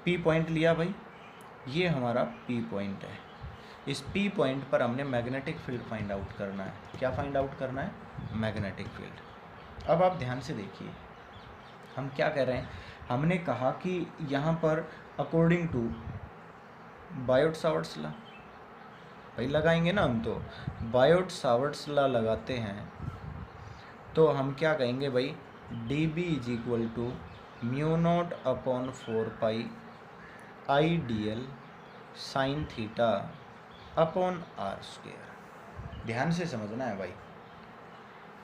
P पॉइंट लिया भाई, ये हमारा P पॉइंट है। इस P पॉइंट पर हमने मैग्नेटिक फील्ड फाइंड आउट करना है। क्या फाइंड आउट करना है, मैग्नेटिक फील्ड। अब आप ध्यान से देखिए, हम क्या कह रहे हैं, हमने कहा कि यहाँ पर अकॉर्डिंग टू बायोट-सावर्ट्स लॉ, भाई लगाएंगे ना हम, तो बायोट-सावर्ट्स लॉ लगाते हैं तो हम क्या कहेंगे भाई, D B is equal to mu naught upon 4 pi IDL sine theta upon r²। ध्यान से समझना है भाई।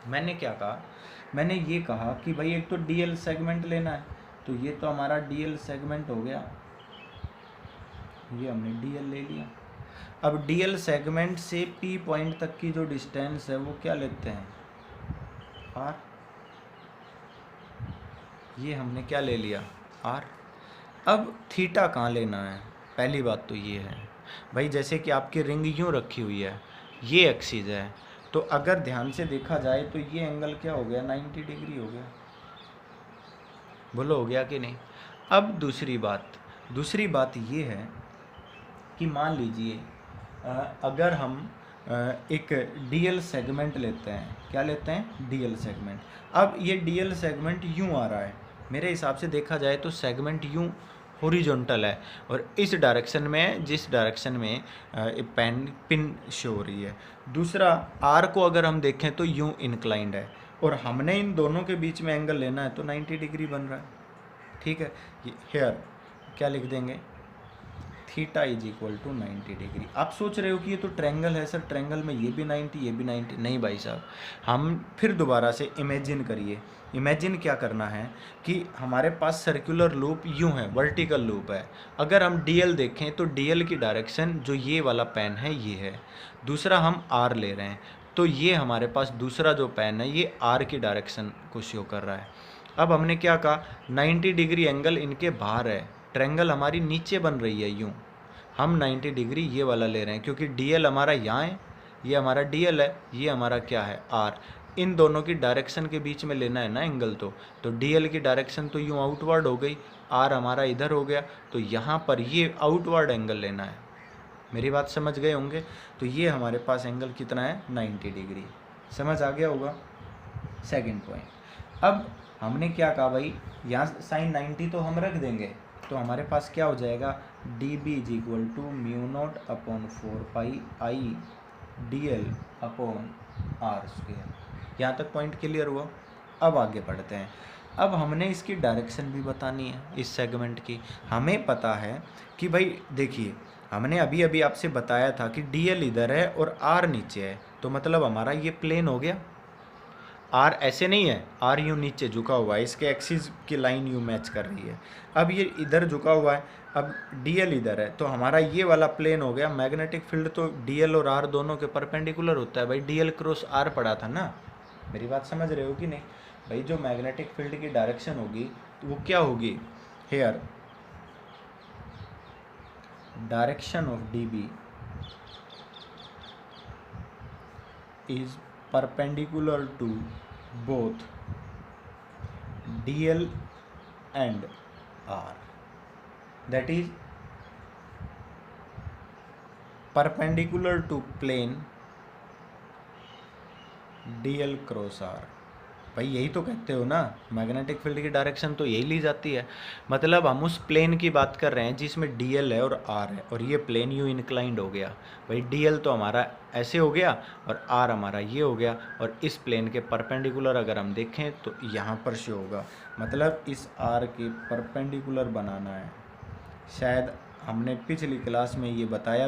मैंने क्या कहा, मैंने ये कहा कि भाई एक तो DL सेगमेंट लेना है, तो ये तो हमारा DL सेगमेंट हो गया, ये हमने DL ले लिया। अब DL सेगमेंट से P पॉइंट तक की जो डिस्टेंस है वो क्या लेते हैं, R। ये हमने क्या ले लिया, R। अब थीटा कहाँ लेना है, पहली बात तो ये है भाई, जैसे कि आपकी रिंग यूँ रखी हुई है, ये एक्सिस है, तो अगर ध्यान से देखा जाए तो ये एंगल क्या हो गया, 90 डिग्री हो गया। बोलो हो गया कि नहीं। अब दूसरी बात ये है कि मान लीजिए अगर हम एक DL सेगमेंट लेते हैं, क्या लेते हैं, DL सेगमेंट। अब ये DL सेगमेंट यूँ आ रहा है, मेरे हिसाब से देखा जाए तो सेगमेंट यूँ हॉरिजॉन्टल है, और इस डायरेक्शन में, जिस डायरेक्शन में पिन शो हो रही है। दूसरा R को अगर हम देखें तो यूँ इंक्लाइंड है, और हमने इन दोनों के बीच में एंगल लेना है तो 90 डिग्री बन रहा है, ठीक है। हेयर क्या लिख देंगे, theta is equal to 90 degree. आप सोच रहे हो कि ये तो ट्रायंगल है सर, ट्रायंगल में ये भी 90 ये भी 90। नहीं भाई साहब, हम फिर दोबारा से इमेजिन करिए। इमेजिन क्या करना है कि हमारे पास सर्कुलर लूप यूं है, वर्टिकल लूप है। अगर हम डीएल देखें तो डीएल की डायरेक्शन जो ये वाला पेन है ये है, दूसरा हम आर ले रहे हैं, तो ये हमारे पास दूसरा जो पेन है ये आर की डायरेक्शन को शो कर रहा है। अब हमने क्या कहा, 90 डिग्री एंगल इनके बाहर है, ट्रायंगल हमारी नीचे बन रही है यूं, हम 90 डिग्री ये वाला ले रहे हैं क्योंकि डीएल हमारा यहाँ है, ये हमारा डीएल है, ये हमारा क्या है आर। इन दोनों की डायरेक्शन के बीच में लेना है ना एंगल, तो डीएल की डायरेक्शन तो यूँ आउटवर्ड हो गई, आर हमारा इधर हो गया, तो यहाँ पर ये आउटवर्ड एंगल लेना है। मेरी बात समझ गए होंगे। तो ये हमारे पास एंगल कितना है, 90 डिग्री। समझ आ गया होगा। सेकंड पॉइंट, अब हमने क्या कहा भाई, यहाँ साइन 90 तो हम रख देंगे, तो हमारे पास क्या हो जाएगा, D B is equal to mu naught upon 4 pi D L upon are square. यहाँ तक पॉइंट क्लियर हुआ। अब आगे बढ़ते हैं। अब हमने इसकी डायरेक्शन भी बतानी है इस सेगमेंट की। हमें पता है कि भाई देखिए, हमने अभी अभी आपसे बताया था कि डी एल इधर है और आर नीचे है, तो मतलब हमारा ये प्लेन हो गया। आर ऐसे नहीं है, आर यूँ नीचे झुका हुआ है, इसके एक्सिस की लाइन यूँ मैच कर रही है। अब ये इधर झुका हुआ है, अब डीएल इधर है, तो हमारा ये वाला प्लेन हो गया। मैग्नेटिक फील्ड तो डीएल और आर दोनों के परपेंडिकुलर होता है भाई, डीएल क्रॉस आर पड़ा था ना। मेरी बात समझ रहे हो कि नहीं भाई। जो मैग्नेटिक फील्ड की डायरेक्शन होगी तो वो क्या होगी, here direction of D B is perpendicular to both DL and R, that is perpendicular to plane DL cross R। भाई यही तो कहते हो ना, मैग्नेटिक फील्ड की डायरेक्शन तो यही ली जाती है। मतलब हम उस प्लेन की बात कर रहे हैं जिसमें डीएल है और आर है, और ये प्लेन यू इंक्लाइंड हो गया भाई। डीएल तो हमारा ऐसे हो गया और आर हमारा ये हो गया, और इस प्लेन के परपेंडिकुलर अगर हम देखें तो यहाँ पर शो होगा। मतलब इस आर के परपेंडिकुलर बनाना है। शायद हमने पिछली क्लास में ये बताया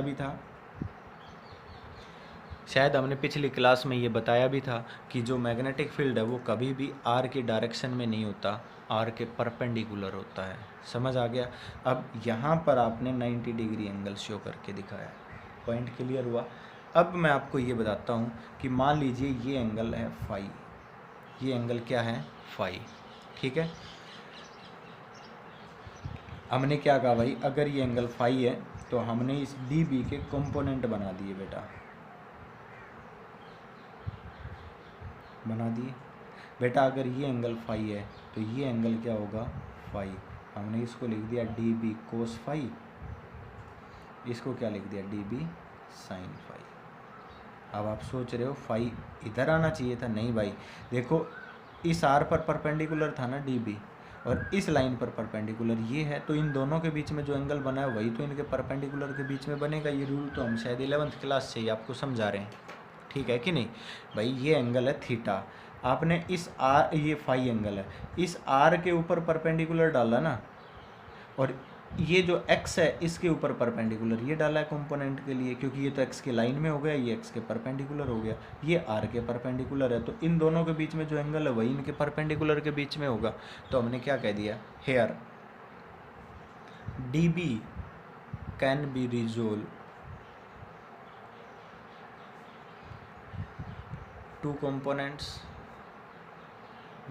भी था, कि जो मैग्नेटिक फील्ड है वो कभी भी आर की डायरेक्शन में नहीं होता, आर के परपेंडिकुलर होता है। समझ आ गया। अब यहाँ पर आपने 90 डिग्री एंगल शो करके दिखाया, पॉइंट क्लियर हुआ। अब मैं आपको ये बताता हूँ कि मान लीजिए ये एंगल है फाई, ये एंगल क्या है, फाई, ठीक है। हमने क्या कहा भाई, अगर ये एंगल फाई है तो हमने इस डी बी के कंपोनेंट बना दिए बेटा। अगर ये एंगल फाई है तो ये एंगल क्या होगा, फाई। हमने इसको लिख दिया डी बी कोस फाई, इसको क्या लिख दिया, डी बी साइन फाई। अब आप सोच रहे हो फाई इधर आना चाहिए था, नहीं भाई। देखो इस आर पर परपेंडिकुलर था ना डी बी, और इस लाइन पर परपेंडिकुलर ये है, तो इन दोनों के बीच में जो एंगल बना है वही तो इनके परपेंडिकुलर के बीच में बनेगा। ये रूल तो हम शायद 11th क्लास से ही आपको समझा रहे हैं, ठीक है कि नहीं भाई। ये एंगल है थीटा, आपने इस आर, ये फाई एंगल है, इस आर के ऊपर परपेंडिकुलर डाला ना, और ये जो एक्स है इसके ऊपर परपेंडिकुलर ये डाला है कंपोनेंट के लिए, क्योंकि ये तो एक्स के लाइन में हो गया, ये एक्स के परपेंडिकुलर हो गया, ये आर के परपेंडिकुलर है, तो इन दोनों के बीच में जो एंगल है वही इनके परपेंडिकुलर के बीच में होगा। तो हमने क्या कह दिया, here D B can be resolve to components,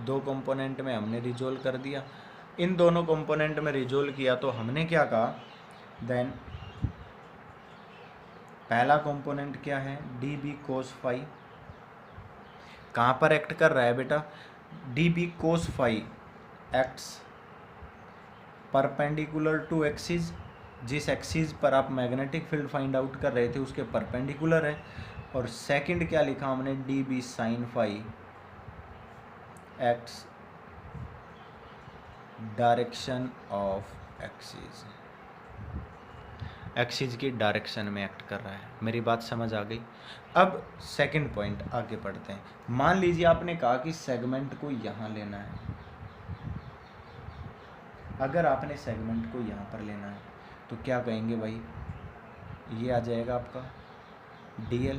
दो कंपोनेंट में हमने रिजोल्व कर दिया। इन दोनों कंपोनेंट में रिजोल्व किया तो हमने क्या कहा, देन पहला कंपोनेंट क्या है, डी बी कोस फाई, कहाँ पर एक्ट कर रहा है बेटा, D B cos phi acts perpendicular to axis, जिस एक्सिस पर आप मैग्नेटिक फील्ड फाइंड आउट कर रहे थे उसके परपेंडिकुलर है। और सेकंड क्या लिखा हमने, D B sine phi acts direction of axis, axis की डायरेक्शन में एक्ट कर रहा है। मेरी बात समझ आ गई। अब सेकंड पॉइंट आगे बढ़ते हैं। मान लीजिए आपने कहा कि सेगमेंट को यहाँ लेना है, अगर आपने सेगमेंट को यहाँ पर लेना है तो क्या कहेंगे भाई, ये आ जाएगा आपका DL।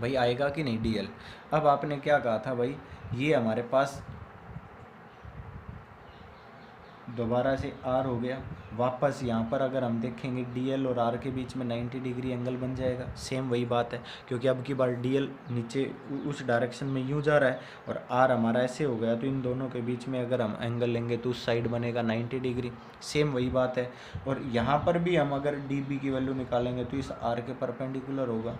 भाई आएगा कि नहीं DL। अब आपने क्या कहा था भाई, ये हमारे पास दोबारा से R हो गया, वापस यहाँ पर अगर हम देखेंगे DL और R के बीच में 90 डिग्री एंगल बन जाएगा। सेम वही बात है, क्योंकि अब की बार DL नीचे उस डायरेक्शन में यूँ जा रहा है और R हमारा ऐसे हो गया, तो इन दोनों के बीच में अगर हम एंगल लेंगे तो उस साइड बनेगा 90 डिग्री। सेम वही बात है। और यहाँ पर भी हम अगर DB की वैल्यू निकालेंगे तो इस R के परपेंडिकुलर होगा।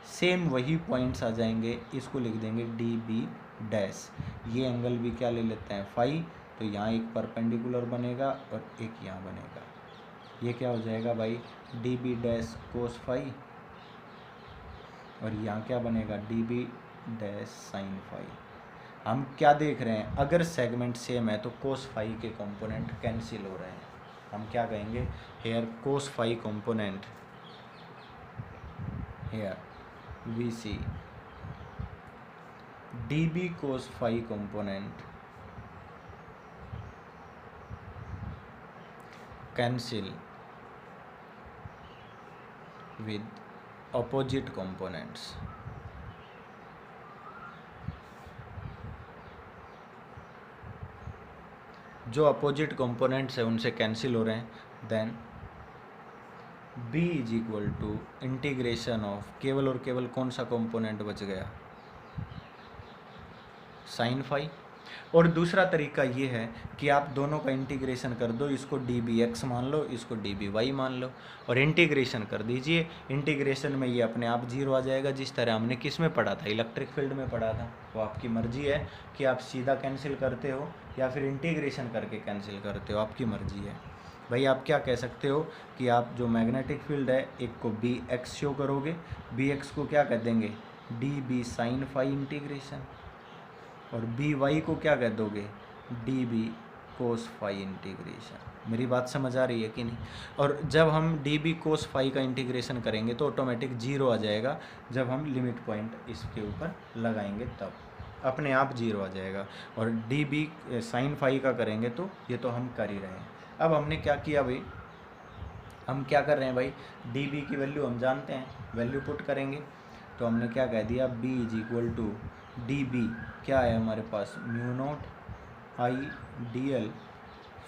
सेम वही पॉइंट्स आ जाएंगे, इसको लिख देंगे DB डैश। ये एंगल भी क्या ले लेते हैं, फाई। तो यहाँ एक परपेंडिकुलर बनेगा और एक यहाँ बनेगा। ये क्या हो जाएगा भाई, DB डैश कोस फाई, और यहाँ क्या बनेगा, DB डैश साइन फाई। हम क्या देख रहे हैं, अगर सेगमेंट सेम है तो कोस फाई के कंपोनेंट कैंसिल हो रहे हैं। हम क्या कहेंगे, here cos phi component, here we see DB cos phi component cancel with opposite components। जो अपोजिट कंपोनेंट्स है उनसे कैंसिल हो रहे हैं। Then B is equal to integration of, केवल और केवल कौन सा कंपोनेंट बच गया, साइन फाई। और दूसरा तरीका ये है कि आप दोनों का इंटीग्रेशन कर दो, इसको DBX मान लो, इसको DBY मान लो, और इंटीग्रेशन कर दीजिए। इंटीग्रेशन में ये अपने आप जीरो आ जाएगा, जिस तरह हमने किस में पढ़ा था, इलेक्ट्रिक फील्ड में पढ़ा था। तो आपकी मर्जी है कि आप सीधा कैंसिल करते हो या फिर इंटीग्रेशन करके कैंसिल करते हो, आपकी मर्जी है। भाई आप क्या कह सकते हो कि आप जो मैग्नेटिक फील्ड है, एक को BX शो करोगे, BX को क्या कह देंगे, DB साइन फाई इंटीग्रेशन, और BY को क्या कह दोगे, DB कोस फाई इंटीग्रेशन। मेरी बात समझ आ रही है कि नहीं। और जब हम DB कोस फाई का इंटीग्रेशन करेंगे तो ऑटोमेटिक जीरो आ जाएगा, जब हम लिमिट पॉइंट इसके ऊपर लगाएंगे तब अपने आप जीरो आ जाएगा। और DB साइन फाई का करेंगे तो ये तो हम कर ही रहे हैं। अब हमने क्या किया भाई, हम क्या कर रहे हैं भाई, DB की वैल्यू हम जानते हैं, वैल्यू पुट करेंगे। तो हमने क्या कह दिया, B is equal to DB क्या है हमारे पास, mu naught I DL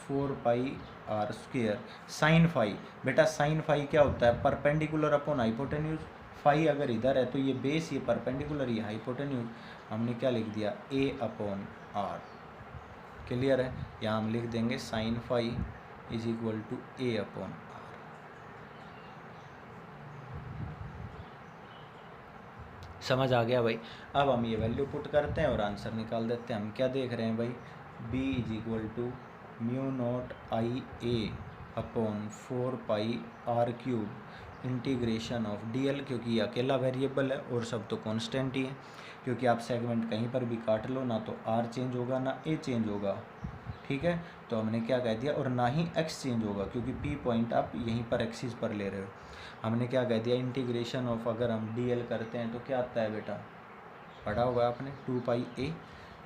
4 pi R square sine phi. बेटा साइन फाई क्या होता है, परपेंडिकुलर अपॉन हाइपोटेन्यूज। फाई अगर इधर है तो ये बेस, ये परपेंडिकुलर, ये हाइपोटेन्यूज। हमने क्या लिख दिया, A अपॉन R। क्लियर है। यहाँ हम लिख देंगे sine phi is equal to A upon R। समझ आ गया भाई। अब हम ये वैल्यू पुट करते हैं और आंसर निकाल देते हैं। हम क्या देख रहे हैं भाई, B is equal to mu naught I A upon 4 pi R cube integration of DL, क्योंकि ये अकेला वेरिएबल है और सब तो कांस्टेंट ही है। क्योंकि आप सेगमेंट कहीं पर भी काट लो ना तो R चेंज होगा ना A चेंज होगा, ठीक है। तो हमने क्या कह दिया, और ना ही X चेंज होगा, क्योंकि P पॉइंट आप यहीं पर एक्सिस पर ले रहे हो। हमने क्या कह दिया, इंटीग्रेशन ऑफ अगर हम DL करते हैं तो क्या आता है बेटा, पढ़ा होगा आपने, 2 पाई A।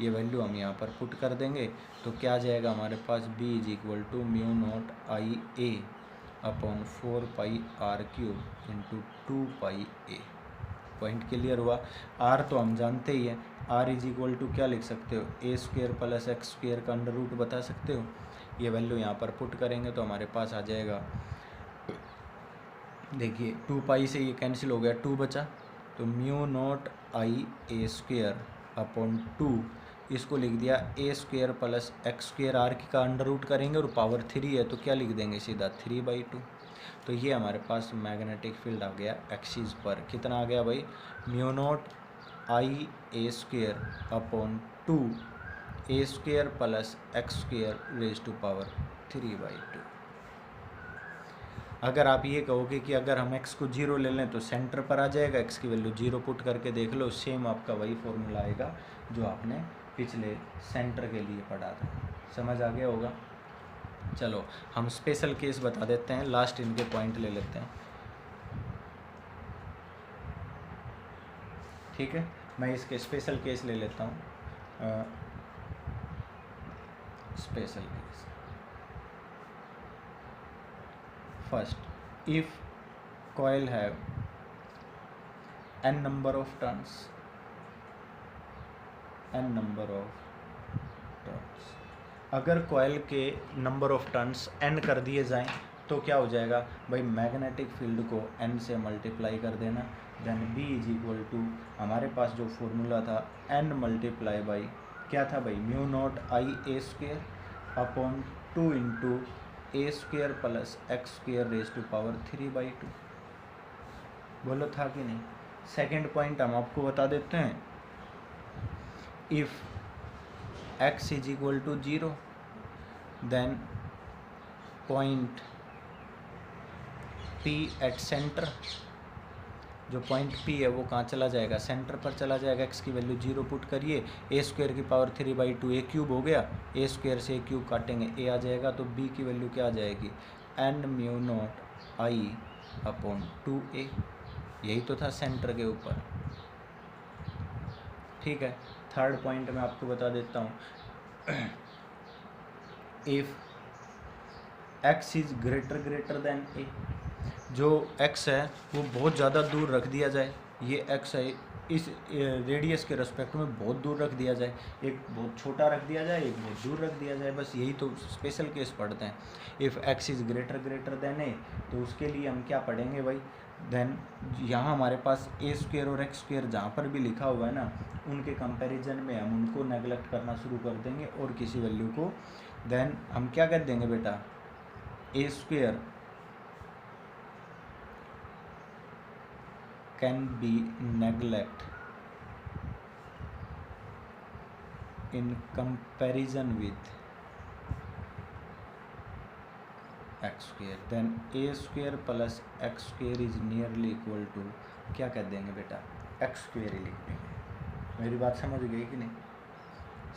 ये वैल्यू हम यहाँ पर पुट कर देंगे तो क्या आ जाएगा हमारे पास, B is equal to mu naught I A upon 4 pi R cube into 2 pi A। Point clear हुआ। R तो हम जानते ही हैं, R इज इक्वल टू क्या लिख सकते हो, A square plus X square का अंडर रूट बता सकते हो। ये वैल्यू यहाँ पर पुट करेंगे तो हमारे पास आ जाएगा, देखिए 2 पाई से ये कैंसिल हो गया, 2 बचा, तो mu naught I A square upon 2, इसको लिख दिया A square plus x square, R की का अंडर रूट करेंगे और पावर 3 है तो क्या लिख देंगे सीधा 3/2। तो ये हमारे पास मैग्नेटिक फील्ड आ गया एक्सिस पर। कितना आ गया भाई, mu naught I A square upon 2 A square plus x square raise to power 3/2। अगर आप ये कहोगे कि अगर हम x को 0 ले लें तो सेंटर पर आ जाएगा, x की वैल्यू 0 पुट करके देख लो, सेम आपका वही फॉर्मूला आएगा जो आपने पिछले सेंटर के लिए पढ़ा था। समझ आ गया होगा। चलो हम स्पेशल केस बता देते हैं, लास्ट इनके पॉइंट ले लेते हैं, ठीक है। मैं इसके स्पेशल केस ले लेता हूँ, special case. First if coil have n number of turns, अगर कॉयल के नंबर ऑफ टर्न्स n कर दिए जाएं तो क्या हो जाएगा भाई, मैग्नेटिक फील्ड को n से मल्टीप्लाई कर देना, then B is equal to, हमारे पास जो फॉर्मूला था n मल्टीप्लाई बाई क्या था भाई, mu naught I A square upon 2 into A square plus x square raise to power 3/2। बोलो था कि नहीं। सेकंड पॉइंट हम आपको बता देते हैं, if x is equal to 0 then point P at centre, जो पॉइंट P है वो कहाँ चला जाएगा, सेंटर पर चला जाएगा। x की वैल्यू 0 पुट करिए, ए स्क्वायर की पावर 3/2 ए क्यूब हो गया, ए स्क्वायर से ए क्यूब काटेंगे ए आ जाएगा, तो b की वैल्यू क्या आ जाएगी, n mu naught I upon 2a, यही तो था सेंटर के ऊपर। ठीक है। थर्ड पॉइंट मैं आपको बता देता हूँ, if x is greater than a, जो x है वो बहुत ज़्यादा दूर रख दिया जाए, ये x है इस रेडियस के रेस्पेक्ट में बहुत दूर रख दिया जाए, एक बहुत छोटा रख दिया जाए, एक बहुत दूर रख दिया जाए, बस यही तो स्पेशल केस पढ़ते हैं। If x is greater than a, तो उसके लिए हम क्या पढ़ेंगे भाई, देन यहाँ हमारे पास ए स्क्वेयर और एक्स स्क्वेयर जहाँ पर भी लिखा हुआ है ना, उनके कंपैरिजन में हम उनको नेगलेक्ट करना शुरू कर देंगे और किसी वैल्यू को, देन हम क्या कर देंगे बेटा, a square can be neglect in comparison with x square, then a square plus x square is nearly equal to, क्या कह देंगे बेटा, एक्स स्क्वेयर ही लिख देंगे। मेरी बात समझ गई कि नहीं,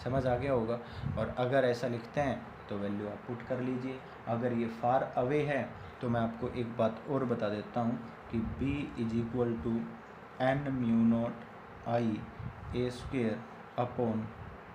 समझ आ गया होगा। और अगर ऐसा लिखते हैं तो वैल्यू आप पुट कर लीजिए। अगर ये फार अवे है तो मैं आपको एक बात और बता देता हूँ कि b is equal to n mu naught I A square upon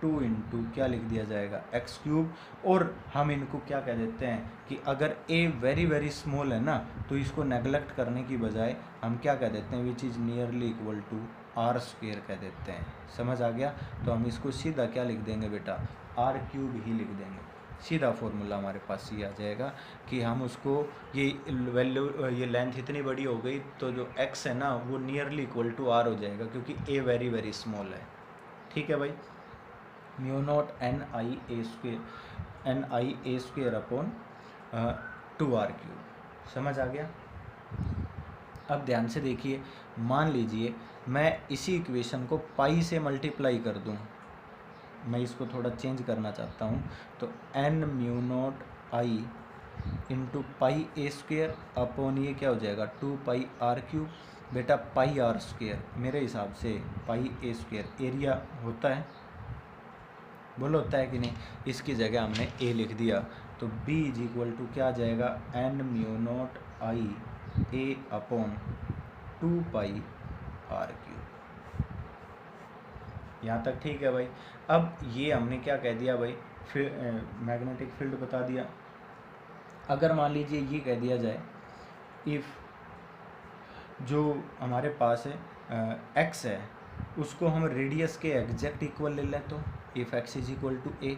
2 into क्या लिख दिया जाएगा, एक्स क्यूब। और हम इनको क्या कह देते हैं कि अगर a वेरी वेरी स्मॉल है ना, तो इसको नेगलेक्ट करने की बजाय हम क्या कह देते हैं, which is nearly equal to R square कह देते हैं। समझ आ गया। तो हम इसको सीधा क्या लिख देंगे बेटा, आर क्यूब ही लिख देंगे। सीधा फॉर्मूला हमारे पास ये आ जाएगा कि हम उसको, ये वैल्यू, ये लेंथ इतनी बड़ी हो गई तो जो x है ना वो नियरली इक्वल टू आर हो जाएगा, क्योंकि a वेरी वेरी स्मॉल है। ठीक है भाई, mu not an I A square upon 2r cube. समझ आ गया। अब ध्यान से देखिए, मान लीजिए मैं इसी इक्वेशन को पाई से मल्टीप्लाई कर दूं, मैं इसको थोड़ा चेंज करना चाहता हूँ, तो n म्यू नॉट आई इंटू पाई ए स्क्वेयर अपॉन ये क्या हो जाएगा, 2 पाई आर क्यूब। बेटा पाई आर स्क्वेयर मेरे हिसाब से पाई ए स्क्वेयर एरिया होता है, बोलो होता है कि नहीं। इसकी जगह हमने a लिख दिया, तो b इज इक्वल टू क्या आ जाएगा, n mu naught I A upon 2 pi R cube. यहाँ तक ठीक है भाई। अब ये हमने क्या कह दिया भाई, फिर मैग्नेटिक फील्ड बता दिया। अगर मान लीजिए ये कह दिया जाए, इफ़ जो हमारे पास है x है उसको हम रेडियस के एग्जैक्ट इक्वल ले लें, तो if x is equal to a,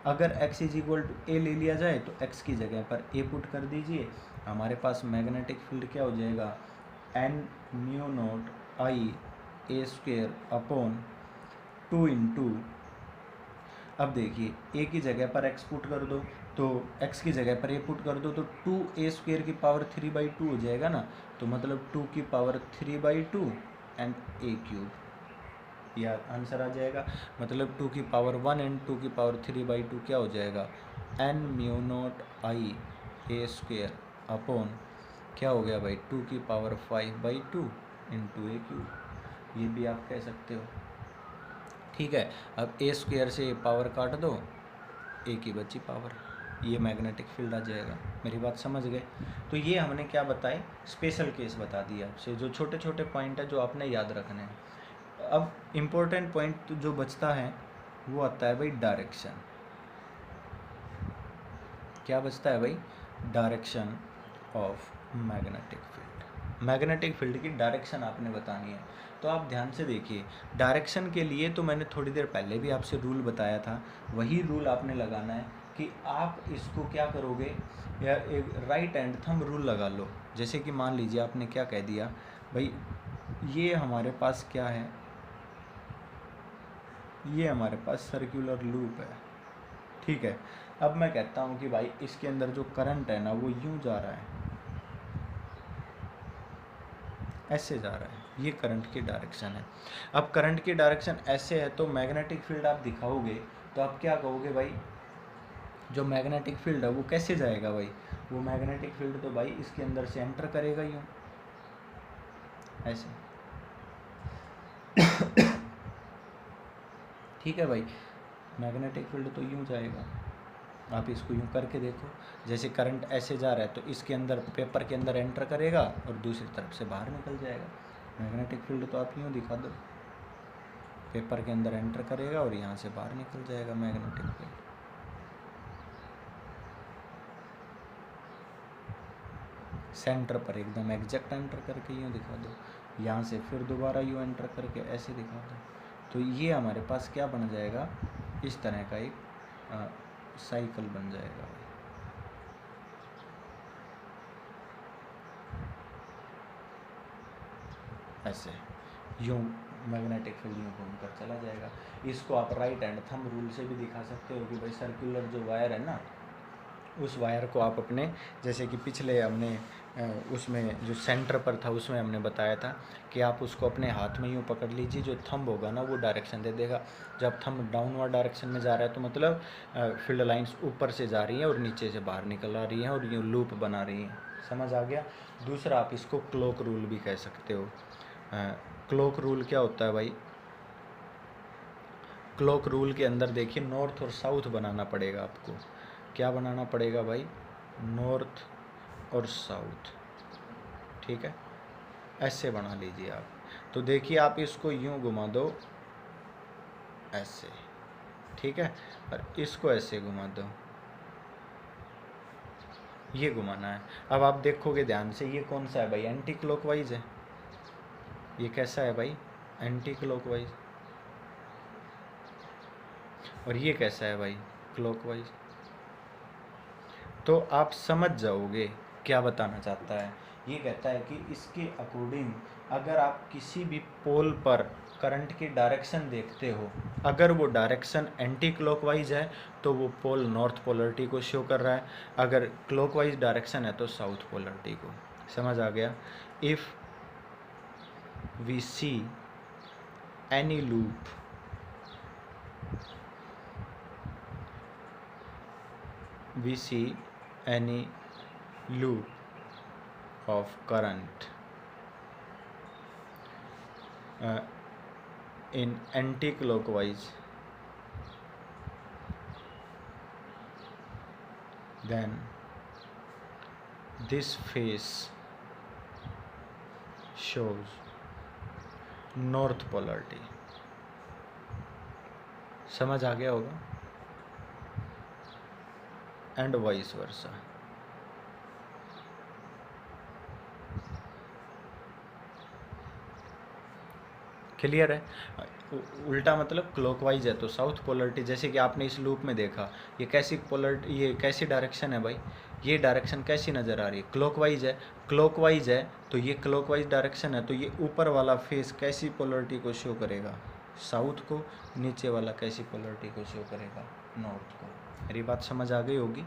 अगर x is equal to a ले लिया जाए तो x की जगह पर a पुट कर दीजिए, हमारे पास मैग्नेटिक फील्ड क्या हो जाएगा, n mu naught I A square upon 2 into, अब देखिए a की जगह पर x पुट कर दो, तो x की जगह पर a पुट कर दो, तो 2a स्क्वेयर की पावर 3/2 हो जाएगा ना, तो मतलब 2 की पावर 3/2 एंड a क्यूब, यह आंसर आ जाएगा। मतलब 2 की पावर 1 एंड 2 की पावर 3/2 क्या हो जाएगा, n mu naught I A square upon क्या हो गया भाई, 2 की पावर 5/2 इंटू a क्यूब। ये भी आप कह सकते हो। ठीक है। अब ए स्क्वेयर से पावर काट दो, ए की बची पावर, ये मैग्नेटिक फील्ड आ जाएगा। मेरी बात समझ गए। तो ये हमने क्या बताए, स्पेशल केस बता दिया आपसे, जो छोटे छोटे पॉइंट है जो आपने याद रखने हैं। अब इम्पोर्टेंट पॉइंट जो बचता है वो आता है भाई डायरेक्शन। क्या बचता है भाई, direction. Of magnetic field. Magnetic field की डायरेक्शन आपने बतानी है। तो आप ध्यान से देखिए, डायरेक्शन के लिए तो मैंने थोड़ी देर पहले भी आपसे रूल बताया था, वही रूल आपने लगाना है कि आप इसको क्या करोगे, या एक राइट हैंड थंब रूल लगा लो। जैसे कि मान लीजिए आपने क्या कह दिया भाई, ये हमारे पास क्या है, ये हमारे पास सर्कुलर लूप है, ठीक है। अब मैं कहता हूँ कि भाई इसके अंदर जो करंट है ना वो यूं जा रहा है, ऐसे जा रहा है, ये करंट की डायरेक्शन है। अब करंट की डायरेक्शन ऐसे है तो मैग्नेटिक फील्ड आप दिखाओगे तो आप क्या कहोगे भाई, जो मैग्नेटिक फील्ड है वो कैसे जाएगा भाई, वो मैग्नेटिक फील्ड तो भाई इसके अंदर से एंटर करेगा यूं, ऐसे, ठीक है भाई। मैग्नेटिक फील्ड तो यूं जाएगा, आप इसको यूं करके देखो, जैसे करंट ऐसे जा रहा है तो इसके अंदर, पेपर के अंदर एंटर करेगा और दूसरी तरफ से बाहर निकल जाएगा। मैग्नेटिक फील्ड तो आप यूं दिखा दो, पेपर के अंदर एंटर करेगा और यहाँ से बाहर निकल जाएगा मैग्नेटिक फील्ड। सेंटर पर एकदम एग्जैक्ट एंटर करके यूँ दिखा दो, यहाँ से फिर दोबारा यूँ एंटर करके ऐसे दिखा दो, तो ये हमारे पास क्या बन जाएगा, इस तरह का एक साइकिल बन जाएगा भाई। ऐसे यूँ मैग्नेटिक फील्ड यूँ घूम कर चला जाएगा। इसको आप राइट हैंड थंब रूल से भी दिखा सकते हो कि भाई सर्कुलर जो वायर है ना, उस वायर को आप अपने, जैसे कि पिछले हमने उसमें जो सेंटर पर था उसमें हमने बताया था कि आप उसको अपने हाथ में यूँ पकड़ लीजिए, जो थंब होगा ना वो डायरेक्शन दे देगा। जब थंब डाउनवर्ड डायरेक्शन में जा रहा है तो मतलब फील्ड लाइंस ऊपर से जा रही हैं और नीचे से बाहर निकल आ रही हैं और यूँ लूप बना रही हैं, समझ आ गया। दूसरा आप इसको क्लॉक रूल भी कह सकते हो। क्लॉक रूल क्या होता है भाई, क्लॉक रूल के अंदर देखिए नॉर्थ और साउथ बनाना पड़ेगा आपको। क्या बनाना पड़ेगा भाई, नॉर्थ और साउथ, ठीक है, ऐसे बना लीजिए आप। तो देखिए आप इसको यूं घुमा दो ऐसे, ठीक है, और इसको ऐसे घुमा दो, ये घुमाना है। अब आप देखोगे ध्यान से, ये कौन सा है भाई, एंटी क्लॉकवाइज है। ये कैसा है भाई, एंटी क्लॉकवाइज। और ये कैसा है भाई, क्लॉकवाइज। तो आप समझ जाओगे क्या बताना चाहता है। ये कहता है कि इसके अकॉर्डिंग अगर आप किसी भी पोल पर करंट की डायरेक्शन देखते हो, अगर वो डायरेक्शन एंटी क्लॉकवाइज है तो वो पोल नॉर्थ पोलरिटी को शो कर रहा है, अगर क्लॉकवाइज डायरेक्शन है तो साउथ पोलरिटी को। समझ आ गया। If we see any loop of current in anti-clockwise, then this phase shows north polarity। समझ आ गया होगा, एंड वाइस वर्सा। क्लियर है। उल्टा मतलब क्लॉकवाइज है तो साउथ पोलरिटी, जैसे कि आपने इस लूप में देखा, ये कैसी पोलरिटी, ये कैसी डायरेक्शन है भाई, ये डायरेक्शन कैसी नज़र आ रही है, क्लॉकवाइज है। क्लॉकवाइज है तो ये क्लॉकवाइज डायरेक्शन है, तो ये ऊपर वाला फेस कैसी पोलरिटी को शो करेगा, साउथ को। नीचे वाला कैसी पोलरिटी को शो करेगा, नॉर्थ को। मेरी बात समझ आ गई होगी,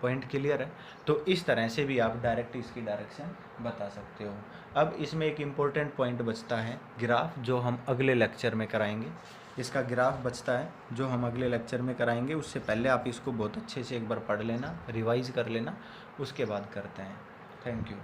पॉइंट क्लियर है। तो इस तरह से भी आप डायरेक्ट इसकी डायरेक्शन बता सकते हो। अब इसमें एक इम्पोर्टेंट पॉइंट बचता है, ग्राफ, जो हम अगले लेक्चर में कराएंगे। इसका ग्राफ बचता है जो हम अगले लेक्चर में कराएंगे। उससे पहले आप इसको बहुत अच्छे से एक बार पढ़ लेना, रिवाइज कर लेना, उसके बाद करते हैं। Thank you.